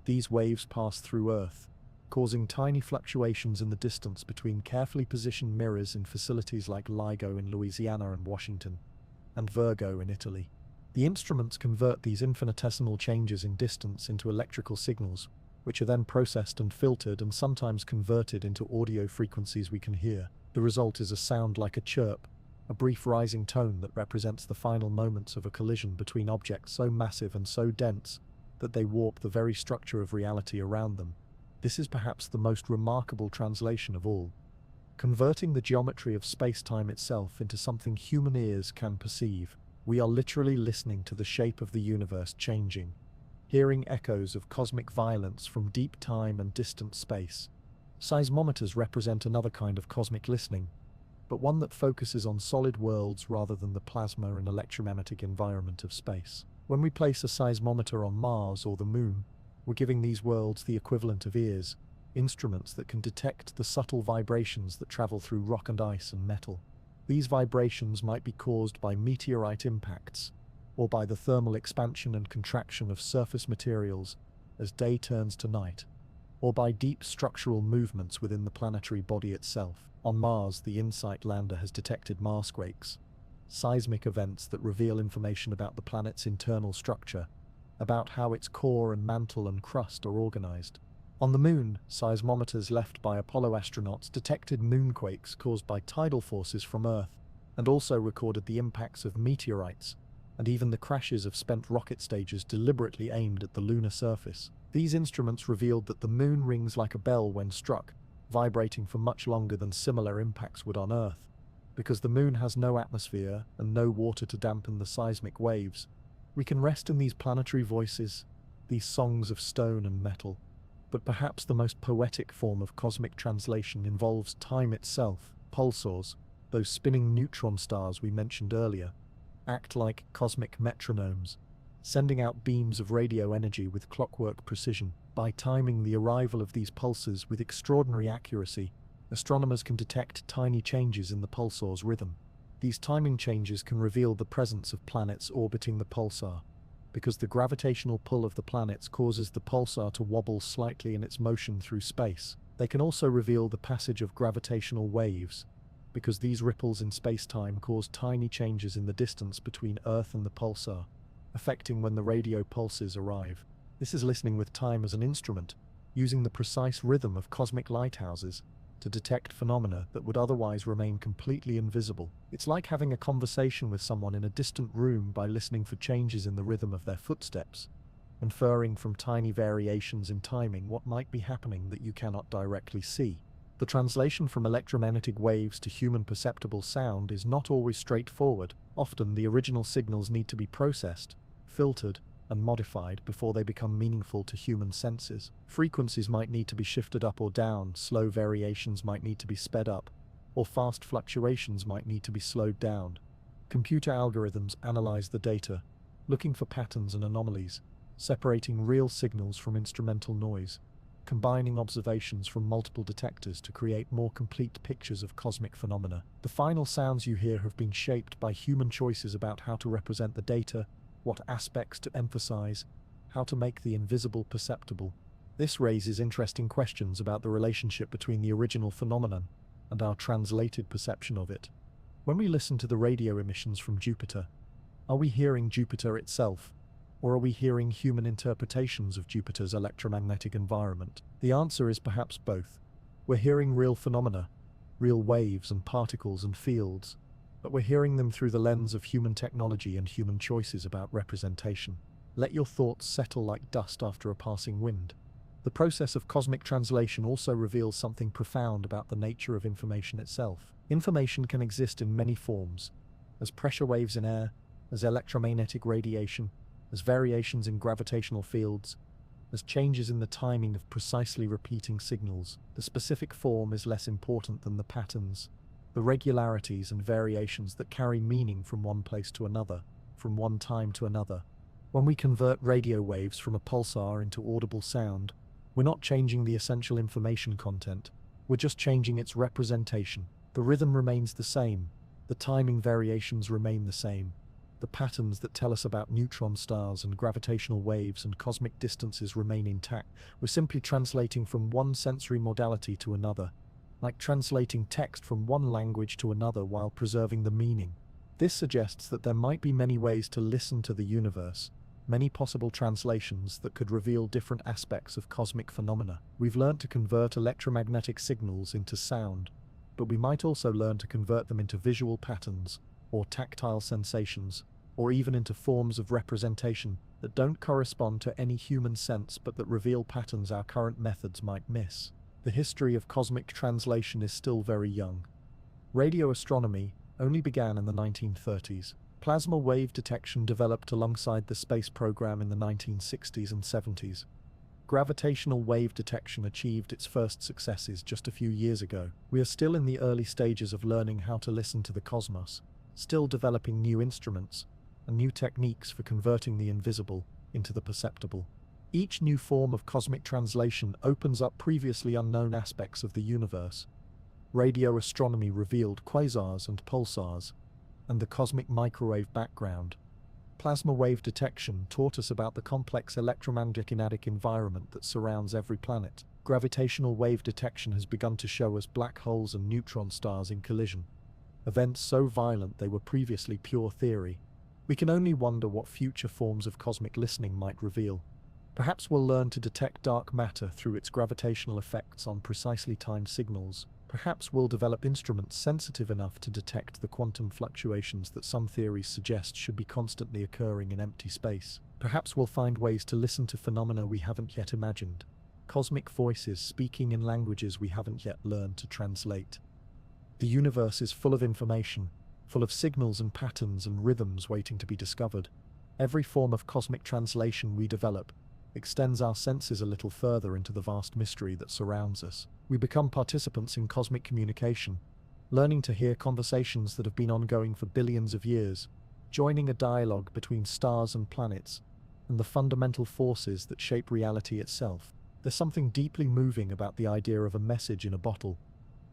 these waves pass through Earth, causing tiny fluctuations in the distance between carefully positioned mirrors in facilities like LIGO in Louisiana and Washington, and Virgo in Italy. The instruments convert these infinitesimal changes in distance into electrical signals, which are then processed and filtered and sometimes converted into audio frequencies we can hear. The result is a sound like a chirp, a brief rising tone that represents the final moments of a collision between objects so massive and so dense that they warp the very structure of reality around them. This is perhaps the most remarkable translation of all, converting the geometry of space-time itself into something human ears can perceive. We are literally listening to the shape of the universe changing, hearing echoes of cosmic violence from deep time and distant space. Seismometers represent another kind of cosmic listening, but one that focuses on solid worlds rather than the plasma and electromagnetic environment of space. When we place a seismometer on Mars or the Moon, we're giving these worlds the equivalent of ears, instruments that can detect the subtle vibrations that travel through rock and ice and metal. These vibrations might be caused by meteorite impacts, or by the thermal expansion and contraction of surface materials as day turns to night, or by deep structural movements within the planetary body itself. On Mars, the InSight lander has detected Marsquakes, seismic events that reveal information about the planet's internal structure, about how its core and mantle and crust are organized. On the Moon, seismometers left by Apollo astronauts detected moonquakes caused by tidal forces from Earth, and also recorded the impacts of meteorites, and even the crashes of spent rocket stages deliberately aimed at the lunar surface. These instruments revealed that the Moon rings like a bell when struck, vibrating for much longer than similar impacts would on Earth. Because the Moon has no atmosphere and no water to dampen the seismic waves, we can rest in these planetary voices, these songs of stone and metal. But perhaps the most poetic form of cosmic translation involves time itself. Pulsars, those spinning neutron stars we mentioned earlier, act like cosmic metronomes, sending out beams of radio energy with clockwork precision. By timing the arrival of these pulses with extraordinary accuracy, astronomers can detect tiny changes in the pulsar's rhythm. These timing changes can reveal the presence of planets orbiting the pulsar, because the gravitational pull of the planets causes the pulsar to wobble slightly in its motion through space. They can also reveal the passage of gravitational waves, because these ripples in space-time cause tiny changes in the distance between Earth and the pulsar, affecting when the radio pulses arrive. This is listening with time as an instrument, using the precise rhythm of cosmic lighthouses to detect phenomena that would otherwise remain completely invisible. It's like having a conversation with someone in a distant room by listening for changes in the rhythm of their footsteps, inferring from tiny variations in timing what might be happening that you cannot directly see. The translation from electromagnetic waves to human perceptible sound is not always straightforward. Often the original signals need to be processed, filtered, and modified before they become meaningful to human senses. Frequencies might need to be shifted up or down, slow variations might need to be sped up, or fast fluctuations might need to be slowed down. Computer algorithms analyze the data, looking for patterns and anomalies, separating real signals from instrumental noise, combining observations from multiple detectors to create more complete pictures of cosmic phenomena. The final sounds you hear have been shaped by human choices about how to represent the data, what aspects to emphasize, how to make the invisible perceptible. This raises interesting questions about the relationship between the original phenomenon and our translated perception of it. When we listen to the radio emissions from Jupiter, are we hearing Jupiter itself, or are we hearing human interpretations of Jupiter's electromagnetic environment? The answer is perhaps both. We're hearing real phenomena, real waves and particles and fields, but we're hearing them through the lens of human technology and human choices about representation. Let your thoughts settle like dust after a passing wind. The process of cosmic translation also reveals something profound about the nature of information itself. Information can exist in many forms, as pressure waves in air, as electromagnetic radiation, as variations in gravitational fields, as changes in the timing of precisely repeating signals. The specific form is less important than the patterns, the regularities and variations that carry meaning from one place to another, from one time to another. When we convert radio waves from a pulsar into audible sound, we're not changing the essential information content, we're just changing its representation. The rhythm remains the same, the timing variations remain the same, the patterns that tell us about neutron stars and gravitational waves and cosmic distances remain intact. We're simply translating from one sensory modality to another, like translating text from one language to another while preserving the meaning. This suggests that there might be many ways to listen to the universe, many possible translations that could reveal different aspects of cosmic phenomena. We've learned to convert electromagnetic signals into sound, but we might also learn to convert them into visual patterns, or tactile sensations, or even into forms of representation that don't correspond to any human sense but that reveal patterns our current methods might miss. The history of cosmic translation is still very young. Radio astronomy only began in the 1930s. Plasma wave detection developed alongside the space program in the 1960s and 70s. Gravitational wave detection achieved its first successes just a few years ago. We are still in the early stages of learning how to listen to the cosmos, still developing new instruments and new techniques for converting the invisible into the perceptible. Each new form of cosmic translation opens up previously unknown aspects of the universe. Radio astronomy revealed quasars and pulsars, and the cosmic microwave background. Plasma wave detection taught us about the complex electromagnetic environment that surrounds every planet. Gravitational wave detection has begun to show us black holes and neutron stars in collision, events so violent they were previously pure theory. We can only wonder what future forms of cosmic listening might reveal. Perhaps we'll learn to detect dark matter through its gravitational effects on precisely timed signals. Perhaps we'll develop instruments sensitive enough to detect the quantum fluctuations that some theories suggest should be constantly occurring in empty space. Perhaps we'll find ways to listen to phenomena we haven't yet imagined. Cosmic voices speaking in languages we haven't yet learned to translate. The universe is full of information, full of signals and patterns and rhythms waiting to be discovered. Every form of cosmic translation we develop extends our senses a little further into the vast mystery that surrounds us. We become participants in cosmic communication, learning to hear conversations that have been ongoing for billions of years, joining a dialogue between stars and planets, and the fundamental forces that shape reality itself. There's something deeply moving about the idea of a message in a bottle,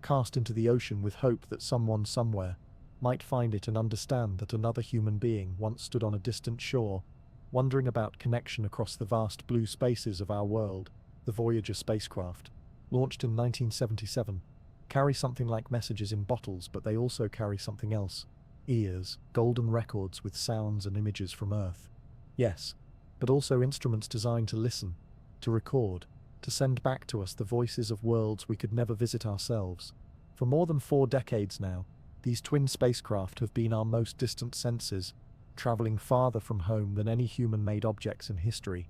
cast into the ocean with hope that someone somewhere might find it and understand that another human being once stood on a distant shore, wondering about connection across the vast blue spaces of our world. The Voyager spacecraft, launched in 1977, carry something like messages in bottles, but they also carry something else. Ears, golden records with sounds and images from Earth. Yes, but also instruments designed to listen, to record, to send back to us the voices of worlds we could never visit ourselves. For more than 4 decades now, these twin spacecraft have been our most distant senses, traveling farther from home than any human-made objects in history,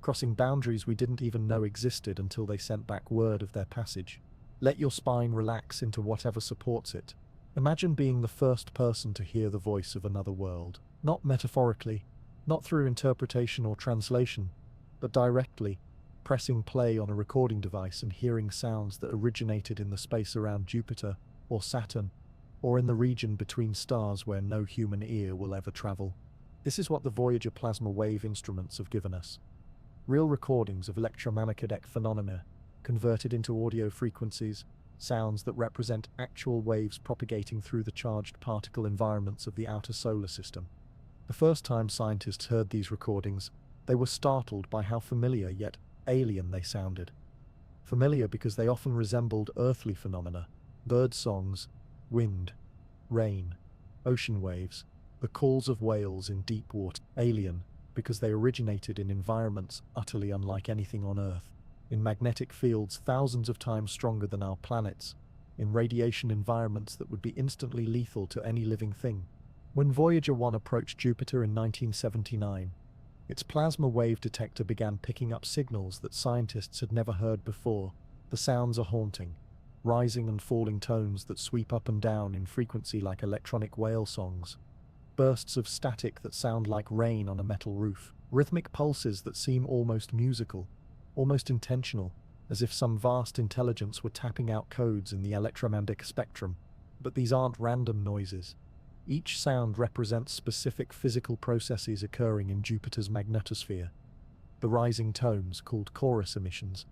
crossing boundaries we didn't even know existed until they sent back word of their passage. Let your spine relax into whatever supports it. Imagine being the first person to hear the voice of another world, not metaphorically, not through interpretation or translation, but directly, pressing play on a recording device and hearing sounds that originated in the space around Jupiter or Saturn, or in the region between stars where no human ear will ever travel. This is what the Voyager plasma wave instruments have given us. Real recordings of electromagnetic phenomena, converted into audio frequencies, sounds that represent actual waves propagating through the charged particle environments of the outer solar system. The first time scientists heard these recordings, they were startled by how familiar yet alien they sounded. Familiar because they often resembled earthly phenomena, bird songs, wind, rain, ocean waves, the calls of whales in deep water. Alien because they originated in environments utterly unlike anything on Earth, in magnetic fields thousands of times stronger than our planet's, in radiation environments that would be instantly lethal to any living thing. When Voyager 1 approached Jupiter in 1979, its plasma wave detector began picking up signals that scientists had never heard before. The sounds are haunting, rising and falling tones that sweep up and down in frequency like electronic whale songs, bursts of static that sound like rain on a metal roof, rhythmic pulses that seem almost musical, almost intentional, as if some vast intelligence were tapping out codes in the electromagnetic spectrum. But these aren't random noises. Each sound represents specific physical processes occurring in Jupiter's magnetosphere. The rising tones, called chorus emissions,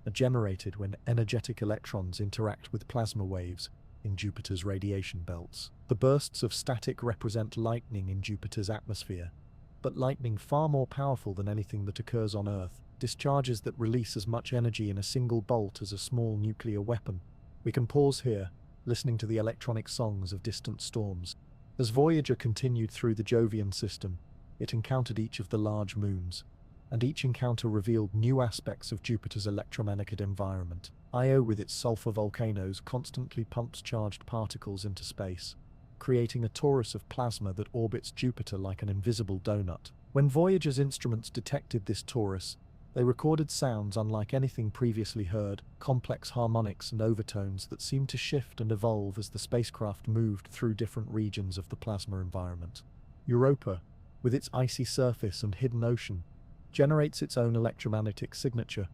are generated when energetic electrons interact with plasma waves in Jupiter's radiation belts. The bursts of static represent lightning in Jupiter's atmosphere, but lightning far more powerful than anything that occurs on Earth, discharges that release as much energy in a single bolt as a small nuclear weapon. We can pause here, listening to the electronic songs of distant storms. As Voyager continued through the Jovian system, it encountered each of the large moons, and each encounter revealed new aspects of Jupiter's electromagnetic environment. Io, with its sulfur volcanoes, constantly pumps charged particles into space, creating a torus of plasma that orbits Jupiter like an invisible donut. When Voyager's instruments detected this torus, they recorded sounds unlike anything previously heard, complex harmonics and overtones that seemed to shift and evolve as the spacecraft moved through different regions of the plasma environment. Europa, with its icy surface and hidden ocean, generates its own electromagnetic signature.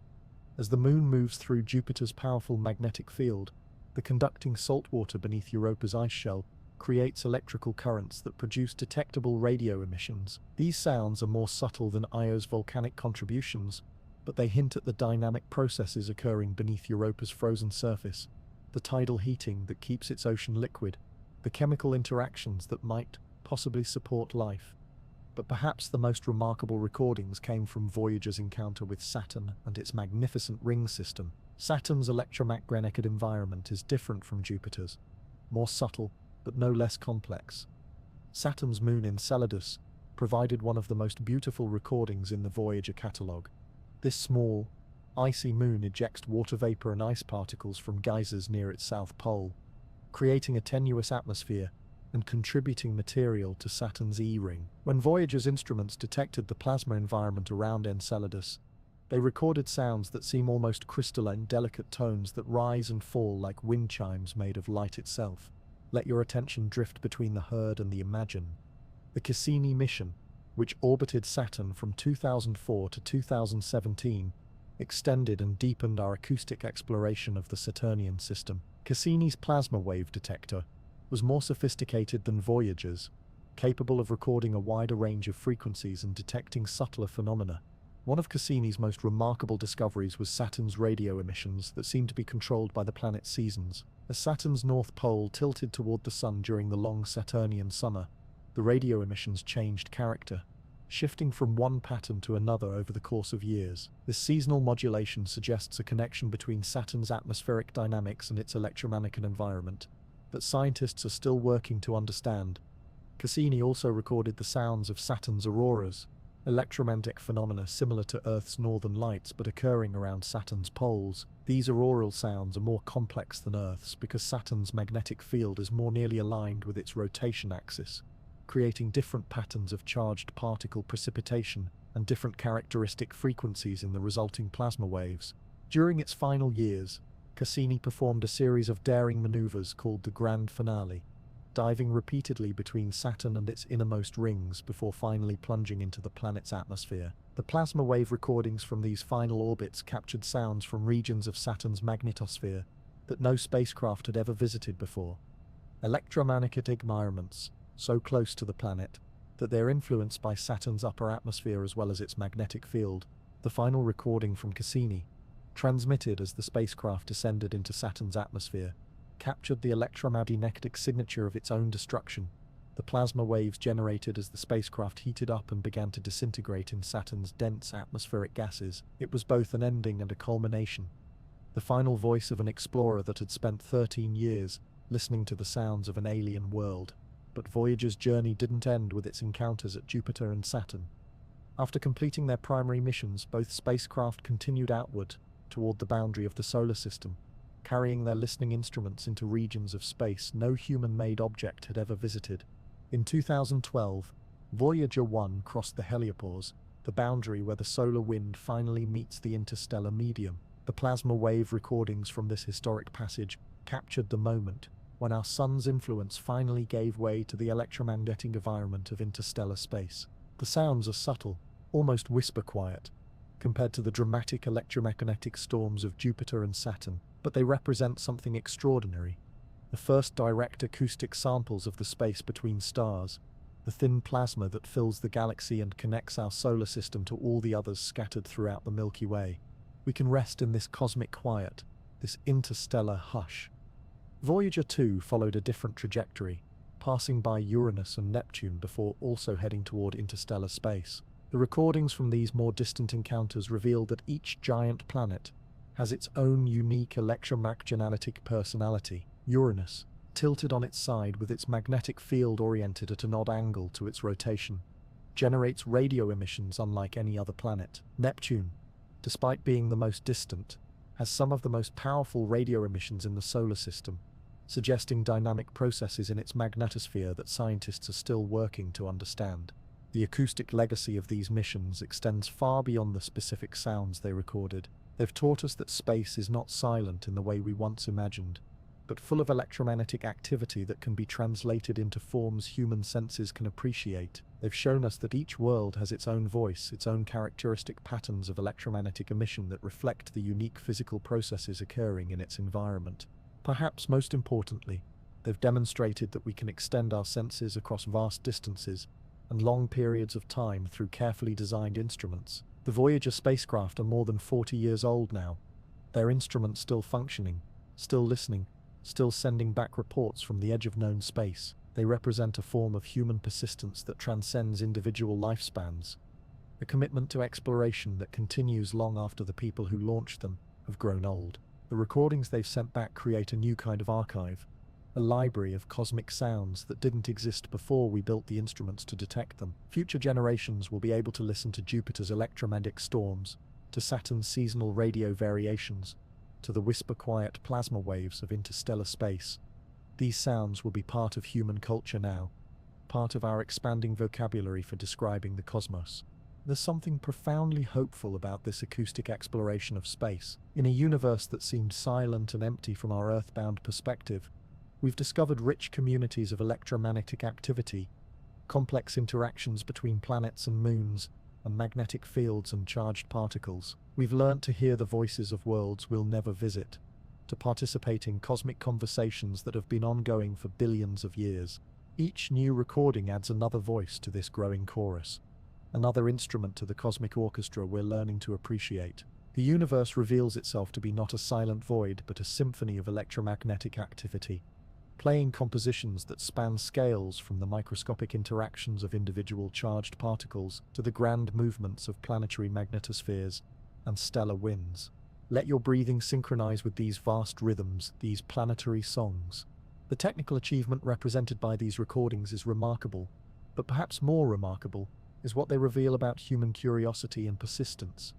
As the Moon moves through Jupiter's powerful magnetic field, the conducting saltwater beneath Europa's ice shell creates electrical currents that produce detectable radio emissions. These sounds are more subtle than Io's volcanic contributions, but they hint at the dynamic processes occurring beneath Europa's frozen surface, the tidal heating that keeps its ocean liquid, the chemical interactions that might possibly support life. But perhaps the most remarkable recordings came from Voyager's encounter with Saturn and its magnificent ring system. Saturn's electromagnetic environment is different from Jupiter's, more subtle, but no less complex. Saturn's moon Enceladus provided one of the most beautiful recordings in the Voyager catalogue. This small, icy moon ejects water vapor and ice particles from geysers near its south pole, creating a tenuous atmosphere and contributing material to Saturn's E-ring. When Voyager's instruments detected the plasma environment around Enceladus, they recorded sounds that seem almost crystalline, delicate tones that rise and fall like wind chimes made of light itself. Let your attention drift between the heard and the imagined. The Cassini mission, which orbited Saturn from 2004 to 2017, extended and deepened our acoustic exploration of the Saturnian system. Cassini's plasma wave detector was more sophisticated than Voyager's, capable of recording a wider range of frequencies and detecting subtler phenomena. One of Cassini's most remarkable discoveries was Saturn's radio emissions that seemed to be controlled by the planet's seasons. As Saturn's north pole tilted toward the sun during the long Saturnian summer, the radio emissions changed character, shifting from one pattern to another over the course of years. This seasonal modulation suggests a connection between Saturn's atmospheric dynamics and its electromagnetic environment that scientists are still working to understand. Cassini also recorded the sounds of Saturn's auroras, electromagnetic phenomena similar to Earth's northern lights but occurring around Saturn's poles. These auroral sounds are more complex than Earth's because Saturn's magnetic field is more nearly aligned with its rotation axis, creating different patterns of charged particle precipitation and different characteristic frequencies in the resulting plasma waves. During its final years, Cassini performed a series of daring maneuvers called the Grand Finale, diving repeatedly between Saturn and its innermost rings before finally plunging into the planet's atmosphere. The plasma wave recordings from these final orbits captured sounds from regions of Saturn's magnetosphere that no spacecraft had ever visited before. Electromagnetic environments so close to the planet that they're influenced by Saturn's upper atmosphere as well as its magnetic field. The final recording from Cassini, transmitted as the spacecraft descended into Saturn's atmosphere, captured the electromagnetic signature of its own destruction. The plasma waves generated as the spacecraft heated up and began to disintegrate in Saturn's dense atmospheric gases. It was both an ending and a culmination. The final voice of an explorer that had spent 13 years listening to the sounds of an alien world. But Voyager's journey didn't end with its encounters at Jupiter and Saturn. After completing their primary missions, both spacecraft continued outward toward the boundary of the solar system, carrying their listening instruments into regions of space no human-made object had ever visited. In 2012, Voyager 1 crossed the heliopause, the boundary where the solar wind finally meets the interstellar medium. The plasma wave recordings from this historic passage captured the moment when our sun's influence finally gave way to the electromagnetic environment of interstellar space. The sounds are subtle, almost whisper quiet, compared to the dramatic electromagnetic storms of Jupiter and Saturn, but they represent something extraordinary. The first direct acoustic samples of the space between stars, the thin plasma that fills the galaxy and connects our solar system to all the others scattered throughout the Milky Way. We can rest in this cosmic quiet, this interstellar hush. Voyager 2 followed a different trajectory, passing by Uranus and Neptune before also heading toward interstellar space. The recordings from these more distant encounters revealed that each giant planet has its own unique electromagnetic personality. Uranus, tilted on its side with its magnetic field oriented at an odd angle to its rotation, generates radio emissions unlike any other planet. Neptune, despite being the most distant, has some of the most powerful radio emissions in the solar system, suggesting dynamic processes in its magnetosphere that scientists are still working to understand. The acoustic legacy of these missions extends far beyond the specific sounds they recorded. They've taught us that space is not silent in the way we once imagined, but full of electromagnetic activity that can be translated into forms human senses can appreciate. They've shown us that each world has its own voice, its own characteristic patterns of electromagnetic emission that reflect the unique physical processes occurring in its environment. Perhaps most importantly, they've demonstrated that we can extend our senses across vast distances and long periods of time through carefully designed instruments. The Voyager spacecraft are more than 40 years old now, their instruments still functioning, still listening, still sending back reports from the edge of known space. They represent a form of human persistence that transcends individual lifespans, a commitment to exploration that continues long after the people who launched them have grown old. The recordings they've sent back create a new kind of archive, a library of cosmic sounds that didn't exist before we built the instruments to detect them. Future generations will be able to listen to Jupiter's electromagnetic storms, to Saturn's seasonal radio variations, to the whisper-quiet plasma waves of interstellar space. These sounds will be part of human culture now, part of our expanding vocabulary for describing the cosmos. There's something profoundly hopeful about this acoustic exploration of space. In a universe that seemed silent and empty from our earthbound perspective, we've discovered rich communities of electromagnetic activity, complex interactions between planets and moons, and magnetic fields and charged particles. We've learnt to hear the voices of worlds we'll never visit, to participate in cosmic conversations that have been ongoing for billions of years. Each new recording adds another voice to this growing chorus, another instrument to the cosmic orchestra we're learning to appreciate. The universe reveals itself to be not a silent void, but a symphony of electromagnetic activity, playing compositions that span scales from the microscopic interactions of individual charged particles to the grand movements of planetary magnetospheres and stellar winds. Let your breathing synchronize with these vast rhythms, these planetary songs. The technical achievement represented by these recordings is remarkable, but perhaps more remarkable is what they reveal about human curiosity and persistence.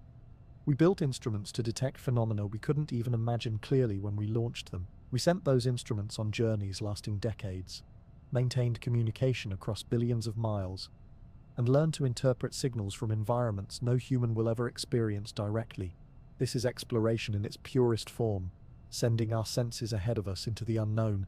We built instruments to detect phenomena we couldn't even imagine clearly when we launched them. We sent those instruments on journeys lasting decades, maintained communication across billions of miles, and learned to interpret signals from environments no human will ever experience directly. This is exploration in its purest form, sending our senses ahead of us into the unknown,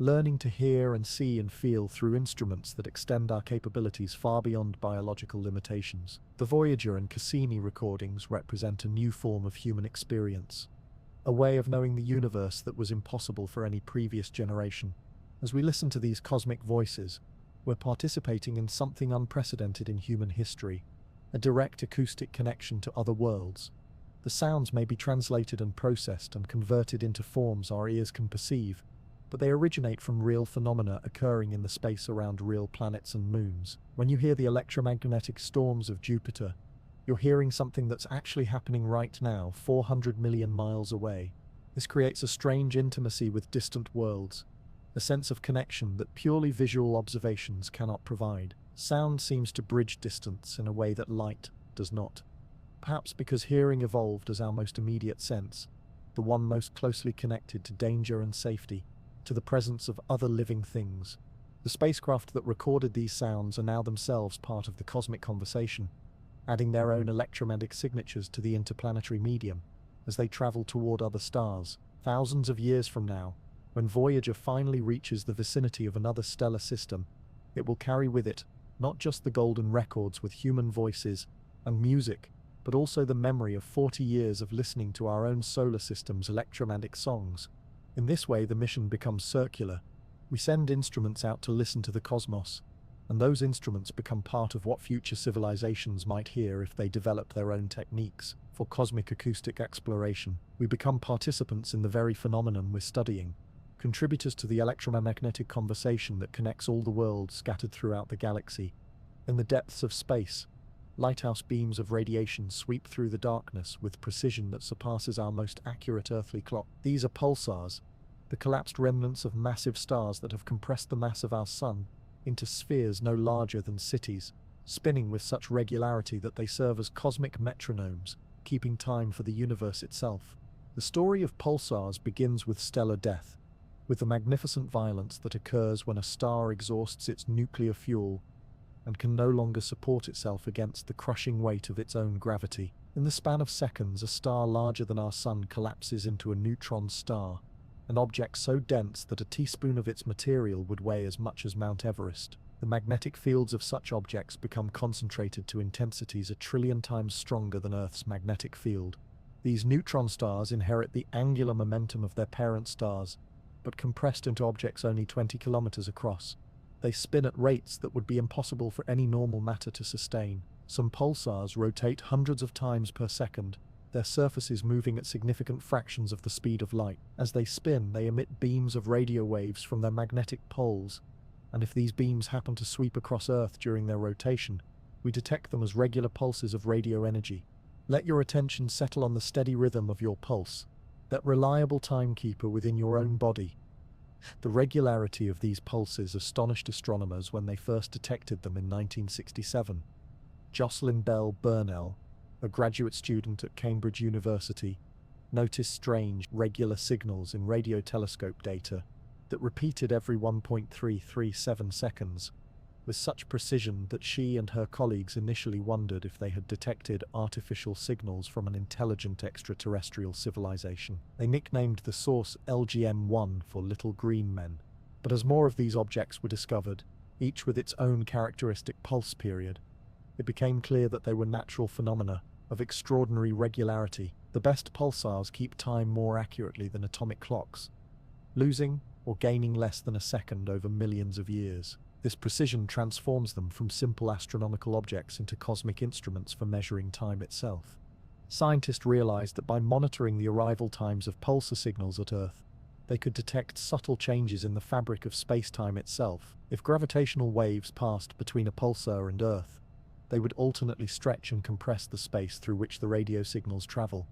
learning to hear and see and feel through instruments that extend our capabilities far beyond biological limitations. The Voyager and Cassini recordings represent a new form of human experience, a way of knowing the universe that was impossible for any previous generation. As we listen to these cosmic voices, we're participating in something unprecedented in human history, a direct acoustic connection to other worlds. The sounds may be translated and processed and converted into forms our ears can perceive, but they originate from real phenomena occurring in the space around real planets and moons. When you hear the electromagnetic storms of Jupiter, you're hearing something that's actually happening right now, 400 million miles away. This creates a strange intimacy with distant worlds, a sense of connection that purely visual observations cannot provide. Sound seems to bridge distance in a way that light does not. Perhaps because hearing evolved as our most immediate sense, the one most closely connected to danger and safety, to the presence of other living things. The spacecraft that recorded these sounds are now themselves part of the cosmic conversation, adding their own electromagnetic signatures to the interplanetary medium as they travel toward other stars. Thousands of years from now, when Voyager finally reaches the vicinity of another stellar system, it will carry with it not just the golden records with human voices and music, but also the memory of 40 years of listening to our own solar system's electromagnetic songs. In this way, the mission becomes circular. We send instruments out to listen to the cosmos, and those instruments become part of what future civilizations might hear if they develop their own techniques for cosmic acoustic exploration. We become participants in the very phenomenon we're studying, contributors to the electromagnetic conversation that connects all the worlds scattered throughout the galaxy. In the depths of space, lighthouse beams of radiation sweep through the darkness with precision that surpasses our most accurate earthly clock. These are pulsars, the collapsed remnants of massive stars that have compressed the mass of our sun into spheres no larger than cities, spinning with such regularity that they serve as cosmic metronomes, keeping time for the universe itself. The story of pulsars begins with stellar death, with the magnificent violence that occurs when a star exhausts its nuclear fuel and can no longer support itself against the crushing weight of its own gravity. In the span of seconds, a star larger than our sun collapses into a neutron star, an object so dense that a teaspoon of its material would weigh as much as Mount Everest. The magnetic fields of such objects become concentrated to intensities 1 trillion times stronger than Earth's magnetic field. These neutron stars inherit the angular momentum of their parent stars, but compressed into objects only 20 kilometers across. They spin at rates that would be impossible for any normal matter to sustain. Some pulsars rotate hundreds of times per second, their surfaces moving at significant fractions of the speed of light. As they spin, they emit beams of radio waves from their magnetic poles, and if these beams happen to sweep across Earth during their rotation, we detect them as regular pulses of radio energy. Let your attention settle on the steady rhythm of your pulse. that reliable timekeeper within your own body. The regularity of these pulses astonished astronomers when they first detected them in 1967. Jocelyn Bell Burnell, a graduate student at Cambridge University, noticed strange, regular signals in radio telescope data that repeated every 1.337 seconds, with such precision that she and her colleagues initially wondered if they had detected artificial signals from an intelligent extraterrestrial civilization. They nicknamed the source LGM-1 for Little Green Men. But as more of these objects were discovered, each with its own characteristic pulse period, it became clear that they were natural phenomena of extraordinary regularity. The best pulsars keep time more accurately than atomic clocks, losing or gaining less than a second over millions of years. This precision transforms them from simple astronomical objects into cosmic instruments for measuring time itself. Scientists realized that by monitoring the arrival times of pulsar signals at Earth, they could detect subtle changes in the fabric of space-time itself. If gravitational waves passed between a pulsar and Earth, they would alternately stretch and compress the space through which the radio signals travel,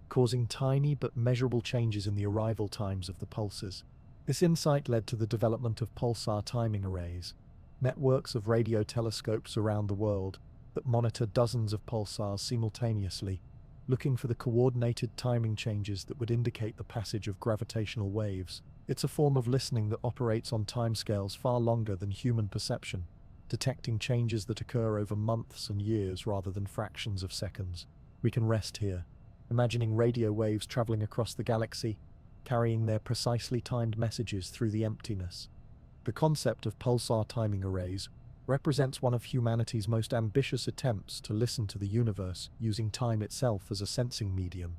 causing tiny but measurable changes in the arrival times of the pulses. This insight led to the development of pulsar timing arrays, networks of radio telescopes around the world that monitor dozens of pulsars simultaneously, looking for the coordinated timing changes that would indicate the passage of gravitational waves. It's a form of listening that operates on timescales far longer than human perception, detecting changes that occur over months and years rather than fractions of seconds. We can rest here, imagining radio waves traveling across the galaxy, carrying their precisely timed messages through the emptiness. The concept of pulsar timing arrays represents one of humanity's most ambitious attempts to listen to the universe using time itself as a sensing medium.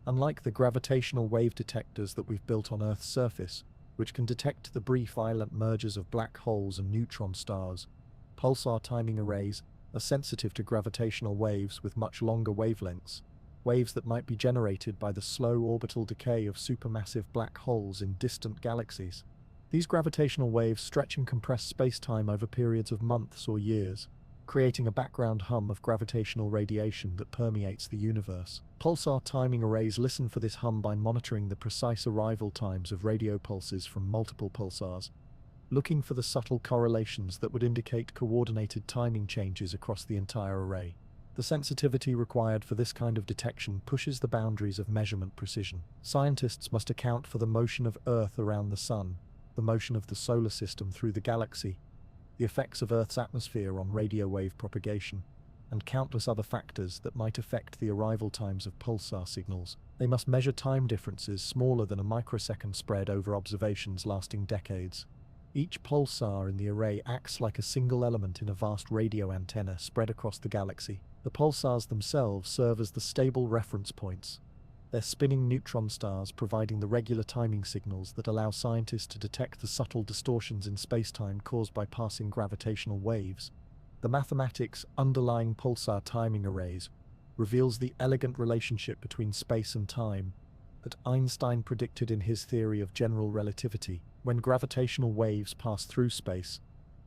Unlike the gravitational wave detectors that we've built on Earth's surface, which can detect the brief violent mergers of black holes and neutron stars, pulsar timing arrays are sensitive to gravitational waves with much longer wavelengths, waves that might be generated by the slow orbital decay of supermassive black holes in distant galaxies. These gravitational waves stretch and compress space-time over periods of months or years, creating a background hum of gravitational radiation that permeates the universe. Pulsar timing arrays listen for this hum by monitoring the precise arrival times of radio pulses from multiple pulsars, looking for the subtle correlations that would indicate coordinated timing changes across the entire array. The sensitivity required for this kind of detection pushes the boundaries of measurement precision. Scientists must account for the motion of Earth around the Sun, the motion of the solar system through the galaxy, the effects of Earth's atmosphere on radio wave propagation, and countless other factors that might affect the arrival times of pulsar signals. They must measure time differences smaller than a microsecond spread over observations lasting decades. Each pulsar in the array acts like a single element in a vast radio antenna spread across the galaxy. The pulsars themselves serve as the stable reference points, their spinning neutron stars providing the regular timing signals that allow scientists to detect the subtle distortions in spacetime caused by passing gravitational waves. The mathematics underlying pulsar timing arrays reveals the elegant relationship between space and time that Einstein predicted in his theory of general relativity. When gravitational waves pass through space,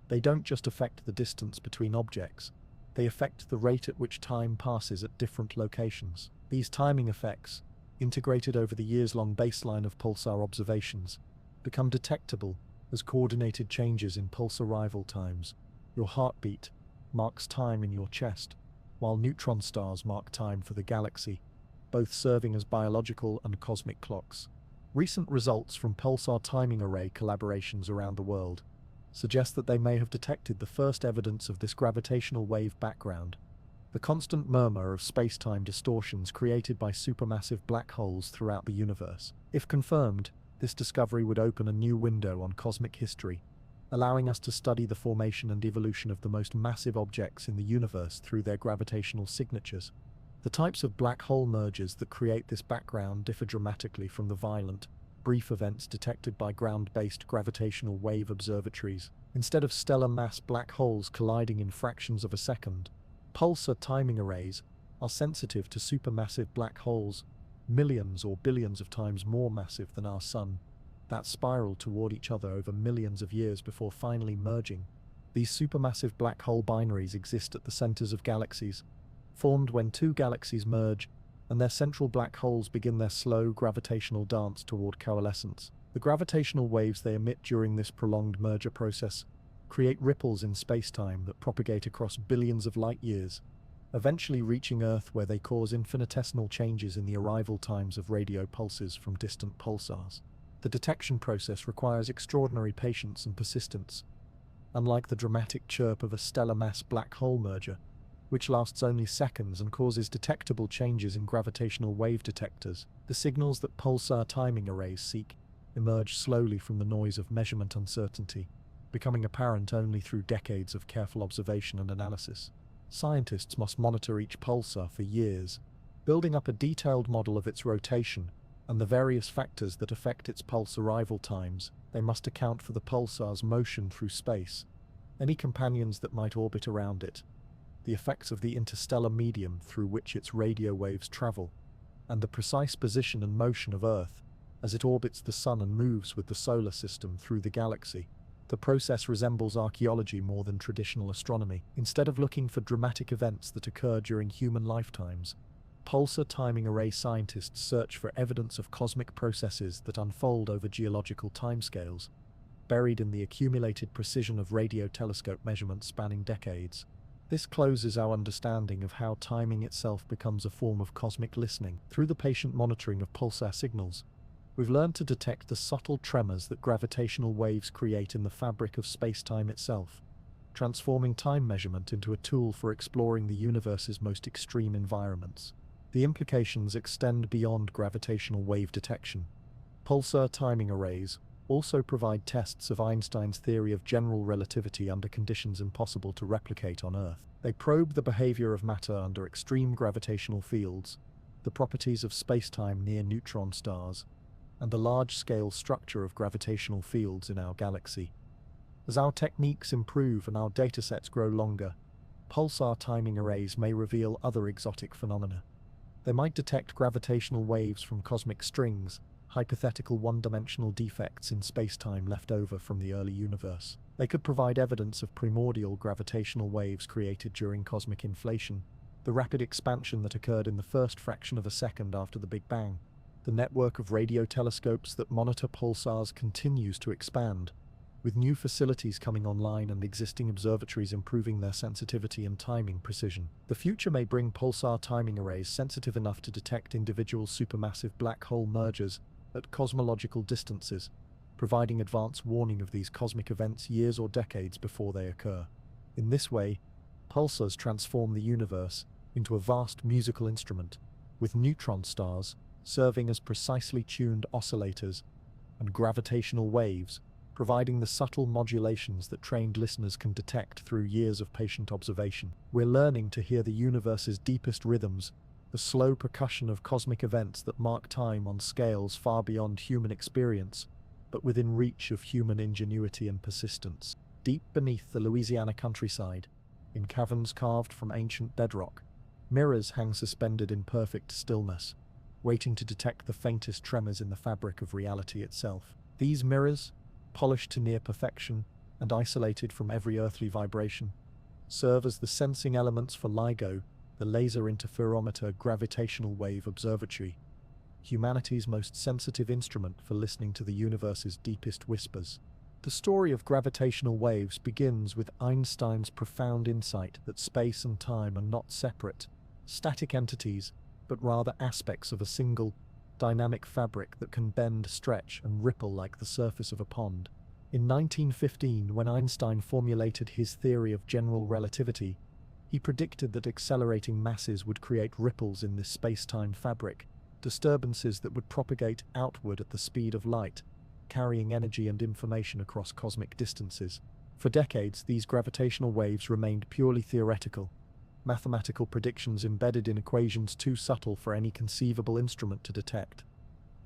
they don't just affect the distance between objects, they affect the rate at which time passes at different locations. These timing effects, integrated over the years-long baseline of pulsar observations, become detectable as coordinated changes in pulse arrival times. Your heartbeat marks time in your chest, while neutron stars mark time for the galaxy, both serving as biological and cosmic clocks. Recent results from pulsar timing array collaborations around the world suggest that they may have detected the first evidence of this gravitational wave background, the constant murmur of space-time distortions created by supermassive black holes throughout the universe. If confirmed, this discovery would open a new window on cosmic history, allowing us to study the formation and evolution of the most massive objects in the universe through their gravitational signatures. The types of black hole mergers that create this background differ dramatically from the violent, brief events detected by ground-based gravitational wave observatories. Instead of stellar mass black holes colliding in fractions of a second, pulsar timing arrays are sensitive to supermassive black holes, millions or billions of times more massive than our Sun, that spiral toward each other over millions of years before finally merging. These supermassive black hole binaries exist at the centers of galaxies, formed when two galaxies merge and their central black holes begin their slow gravitational dance toward coalescence. The gravitational waves they emit during this prolonged merger process create ripples in space-time that propagate across billions of light-years, eventually reaching Earth, where they cause infinitesimal changes in the arrival times of radio pulses from distant pulsars. The detection process requires extraordinary patience and persistence. Unlike the dramatic chirp of a stellar mass black hole merger, which lasts only seconds and causes detectable changes in gravitational wave detectors, the signals that pulsar timing arrays seek emerge slowly from the noise of measurement uncertainty, becoming apparent only through decades of careful observation and analysis. Scientists must monitor each pulsar for years, building up a detailed model of its rotation and the various factors that affect its pulse arrival times. They must account for the pulsar's motion through space, any companions that might orbit around it, the effects of the interstellar medium through which its radio waves travel, and the precise position and motion of Earth as it orbits the Sun and moves with the solar system through the galaxy. The process resembles archaeology more than traditional astronomy. Instead of looking for dramatic events that occur during human lifetimes, pulsar timing array scientists search for evidence of cosmic processes that unfold over geological timescales, buried in the accumulated precision of radio telescope measurements spanning decades. This closes our understanding of how timing itself becomes a form of cosmic listening. Through the patient monitoring of pulsar signals, we've learned to detect the subtle tremors that gravitational waves create in the fabric of space-time itself, transforming time measurement into a tool for exploring the universe's most extreme environments. The implications extend beyond gravitational wave detection. Pulsar timing arrays also provide tests of Einstein's theory of general relativity under conditions impossible to replicate on Earth. They probe the behavior of matter under extreme gravitational fields, the properties of space-time near neutron stars, and the large-scale structure of gravitational fields in our galaxy. As our techniques improve and our datasets grow longer, pulsar timing arrays may reveal other exotic phenomena. They might detect gravitational waves from cosmic strings, hypothetical one-dimensional defects in space-time left over from the early universe. They could provide evidence of primordial gravitational waves created during cosmic inflation, the rapid expansion that occurred in the first fraction of a second after the Big Bang. The network of radio telescopes that monitor pulsars continues to expand, with new facilities coming online and existing observatories improving their sensitivity and timing precision. The future may bring pulsar timing arrays sensitive enough to detect individual supermassive black hole mergers at cosmological distances, providing advance warning of these cosmic events years or decades before they occur. In this way, pulsars transform the universe into a vast musical instrument, with neutron stars serving as precisely tuned oscillators, and gravitational waves providing the subtle modulations that trained listeners can detect through years of patient observation. We're learning to hear the universe's deepest rhythms, the slow percussion of cosmic events that mark time on scales far beyond human experience, but within reach of human ingenuity and persistence. Deep beneath the Louisiana countryside, in caverns carved from ancient bedrock, mirrors hang suspended in perfect stillness, waiting to detect the faintest tremors in the fabric of reality itself. These mirrors, polished to near perfection and isolated from every earthly vibration, serve as the sensing elements for LIGO, the Laser Interferometer Gravitational Wave Observatory, humanity's most sensitive instrument for listening to the universe's deepest whispers. The story of gravitational waves begins with Einstein's profound insight that space and time are not separate, static entities, but rather aspects of a single, dynamic fabric that can bend, stretch, and ripple like the surface of a pond. In 1915, when Einstein formulated his theory of general relativity, he predicted that accelerating masses would create ripples in this space-time fabric, disturbances that would propagate outward at the speed of light, carrying energy and information across cosmic distances. For decades, these gravitational waves remained purely theoretical, mathematical predictions embedded in equations too subtle for any conceivable instrument to detect.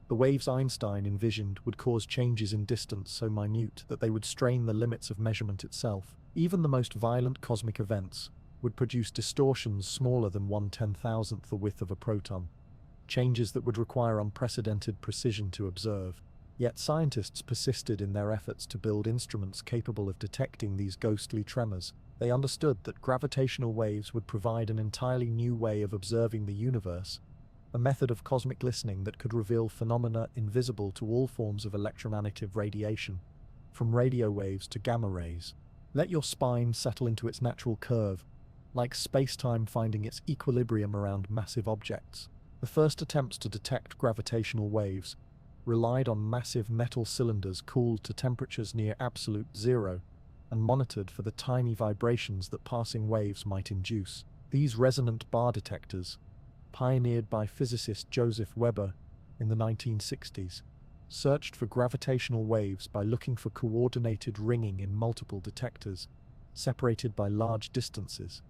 The waves Einstein envisioned would cause changes in distance so minute that they would strain the limits of measurement itself. Even the most violent cosmic events would produce distortions smaller than 1/10,000th the width of a proton, changes that would require unprecedented precision to observe. Yet scientists persisted in their efforts to build instruments capable of detecting these ghostly tremors. They understood that gravitational waves would provide an entirely new way of observing the universe, a method of cosmic listening that could reveal phenomena invisible to all forms of electromagnetic radiation, from radio waves to gamma rays. Let your spine settle into its natural curve, like space-time finding its equilibrium around massive objects. The first attempts to detect gravitational waves relied on massive metal cylinders cooled to temperatures near absolute zero and monitored for the tiny vibrations that passing waves might induce. These resonant bar detectors, pioneered by physicist Joseph Weber in the 1960s, searched for gravitational waves by looking for coordinated ringing in multiple detectors, separated by large distances.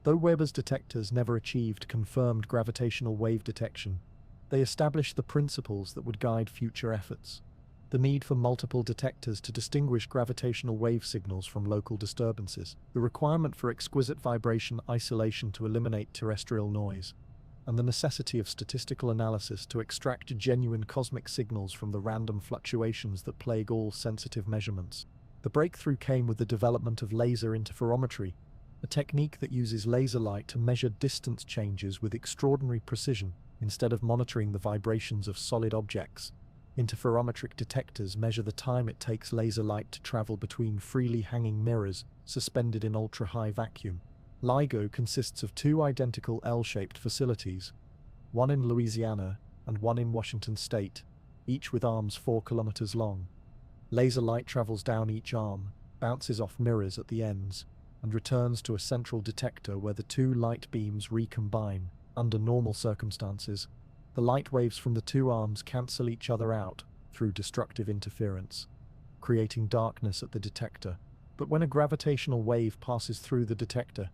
Though Weber's detectors never achieved confirmed gravitational wave detection, they established the principles that would guide future efforts. The need for multiple detectors to distinguish gravitational wave signals from local disturbances, the requirement for exquisite vibration isolation to eliminate terrestrial noise, and the necessity of statistical analysis to extract genuine cosmic signals from the random fluctuations that plague all sensitive measurements. The breakthrough came with the development of laser interferometry, a technique that uses laser light to measure distance changes with extraordinary precision instead of monitoring the vibrations of solid objects. Interferometric detectors measure the time it takes laser light to travel between freely hanging mirrors suspended in ultra-high vacuum. LIGO consists of two identical L-shaped facilities, one in Louisiana and one in Washington state, each with arms 4 kilometers long. Laser light travels down each arm, bounces off mirrors at the ends, and returns to a central detector where the two light beams recombine. Under normal circumstances, the light waves from the two arms cancel each other out through destructive interference, creating darkness at the detector. But when a gravitational wave passes through the detector,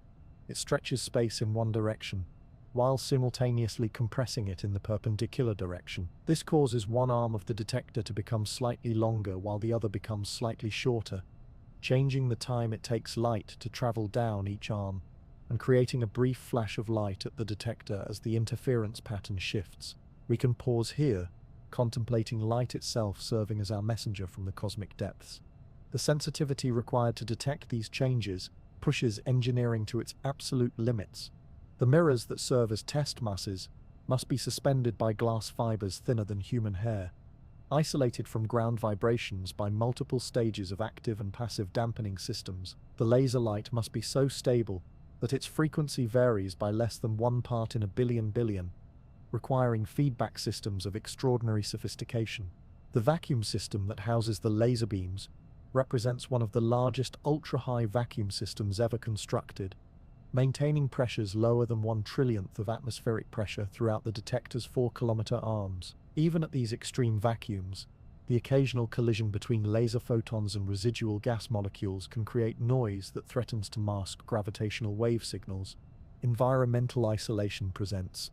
it stretches space in one direction, while simultaneously compressing it in the perpendicular direction. This causes one arm of the detector to become slightly longer while the other becomes slightly shorter, changing the time it takes light to travel down each arm, and creating a brief flash of light at the detector as the interference pattern shifts. We can pause here, contemplating light itself serving as our messenger from the cosmic depths. The sensitivity required to detect these changes pushes engineering to its absolute limits. The mirrors that serve as test masses must be suspended by glass fibers thinner than human hair, isolated from ground vibrations by multiple stages of active and passive dampening systems. The laser light must be so stable that its frequency varies by less than 1 part in a billion, requiring feedback systems of extraordinary sophistication. The vacuum system that houses the laser beams represents one of the largest ultra-high vacuum systems ever constructed, maintaining pressures lower than 1/1,000,000,000th of atmospheric pressure throughout the detector's 4-kilometer arms. Even at these extreme vacuums, the occasional collision between laser photons and residual gas molecules can create noise that threatens to mask gravitational wave signals. Environmental isolation presents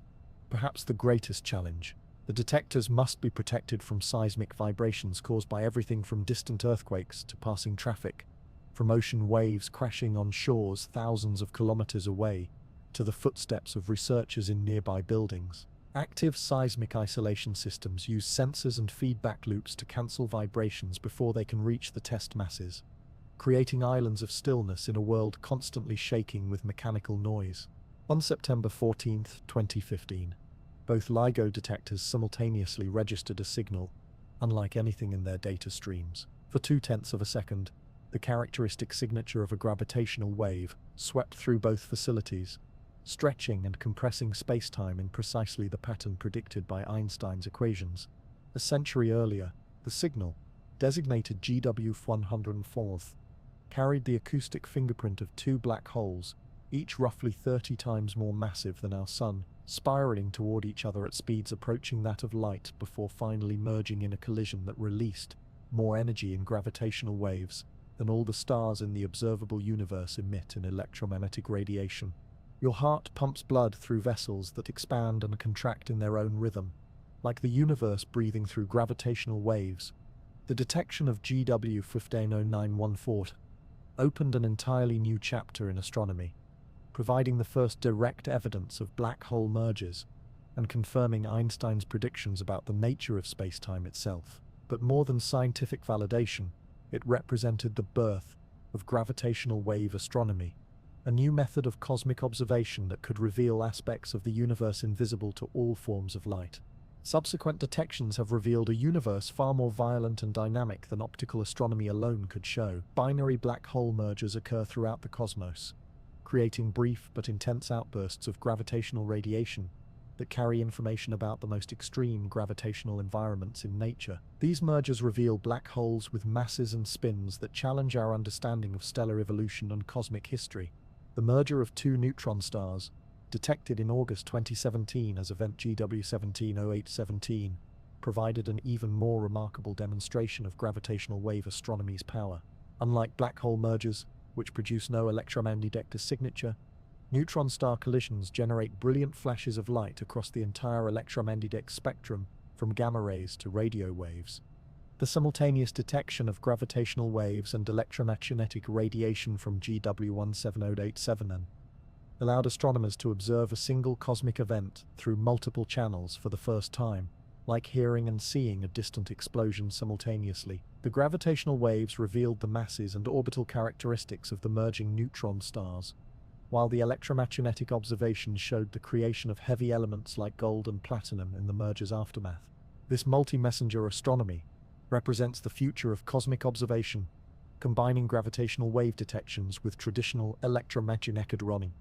perhaps the greatest challenge. The detectors must be protected from seismic vibrations caused by everything from distant earthquakes to passing traffic, from ocean waves crashing on shores thousands of kilometers away to the footsteps of researchers in nearby buildings. Active seismic isolation systems use sensors and feedback loops to cancel vibrations before they can reach the test masses, creating islands of stillness in a world constantly shaking with mechanical noise. On September 14, 2015, both LIGO detectors simultaneously registered a signal, unlike anything in their data streams. For 0.2 of a second, the characteristic signature of a gravitational wave swept through both facilities, stretching and compressing spacetime in precisely the pattern predicted by Einstein's equations. A century earlier, the signal, designated GW104, carried the acoustic fingerprint of two black holes, each roughly 30 times more massive than our Sun, spiraling toward each other at speeds approaching that of light before finally merging in a collision that released more energy in gravitational waves than all the stars in the observable universe emit in electromagnetic radiation. Your heart pumps blood through vessels that expand and contract in their own rhythm, like the universe breathing through gravitational waves. The detection of GW1509114 opened an entirely new chapter in astronomy, providing the first direct evidence of black hole mergers and confirming Einstein's predictions about the nature of spacetime itself. But more than scientific validation, it represented the birth of gravitational wave astronomy, a new method of cosmic observation that could reveal aspects of the universe invisible to all forms of light. Subsequent detections have revealed a universe far more violent and dynamic than optical astronomy alone could show. Binary black hole mergers occur throughout the cosmos, creating brief but intense outbursts of gravitational radiation that carry information about the most extreme gravitational environments in nature. These mergers reveal black holes with masses and spins that challenge our understanding of stellar evolution and cosmic history. The merger of two neutron stars, detected in August 2017 as event GW170817, provided an even more remarkable demonstration of gravitational wave astronomy's power. Unlike black hole mergers, which produce no electromagnetic signature, neutron star collisions generate brilliant flashes of light across the entire electromagnetic spectrum, from gamma rays to radio waves. The simultaneous detection of gravitational waves and electromagnetic radiation from GW170817 allowed astronomers to observe a single cosmic event through multiple channels for the first time, like hearing and seeing a distant explosion simultaneously. The gravitational waves revealed the masses and orbital characteristics of the merging neutron stars, while the electromagnetic observations showed the creation of heavy elements like gold and platinum in the merger's aftermath. This multi-messenger astronomy represents the future of cosmic observation, combining gravitational wave detections with traditional electromagnetic astronomy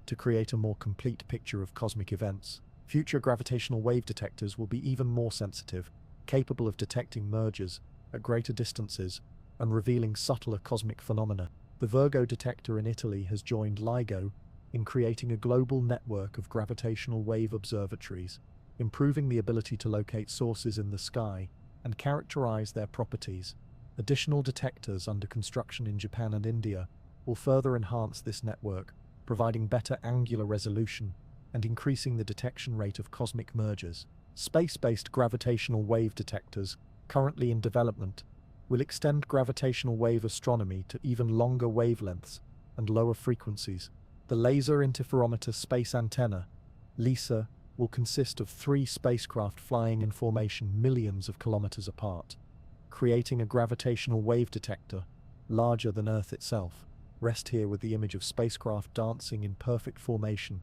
to create a more complete picture of cosmic events. Future gravitational wave detectors will be even more sensitive, capable of detecting mergers at greater distances and revealing subtler cosmic phenomena. The Virgo detector in Italy has joined LIGO in creating a global network of gravitational wave observatories, improving the ability to locate sources in the sky and characterize their properties. Additional detectors under construction in Japan and India will further enhance this network, providing better angular resolution and increasing the detection rate of cosmic mergers. Space-based gravitational wave detectors, currently in development, will extend gravitational wave astronomy to even longer wavelengths and lower frequencies. The Laser Interferometer Space Antenna, LISA, will consist of 3 spacecraft flying in formation millions of kilometers apart, creating a gravitational wave detector larger than Earth itself. Rest here with the image of spacecraft dancing in perfect formation,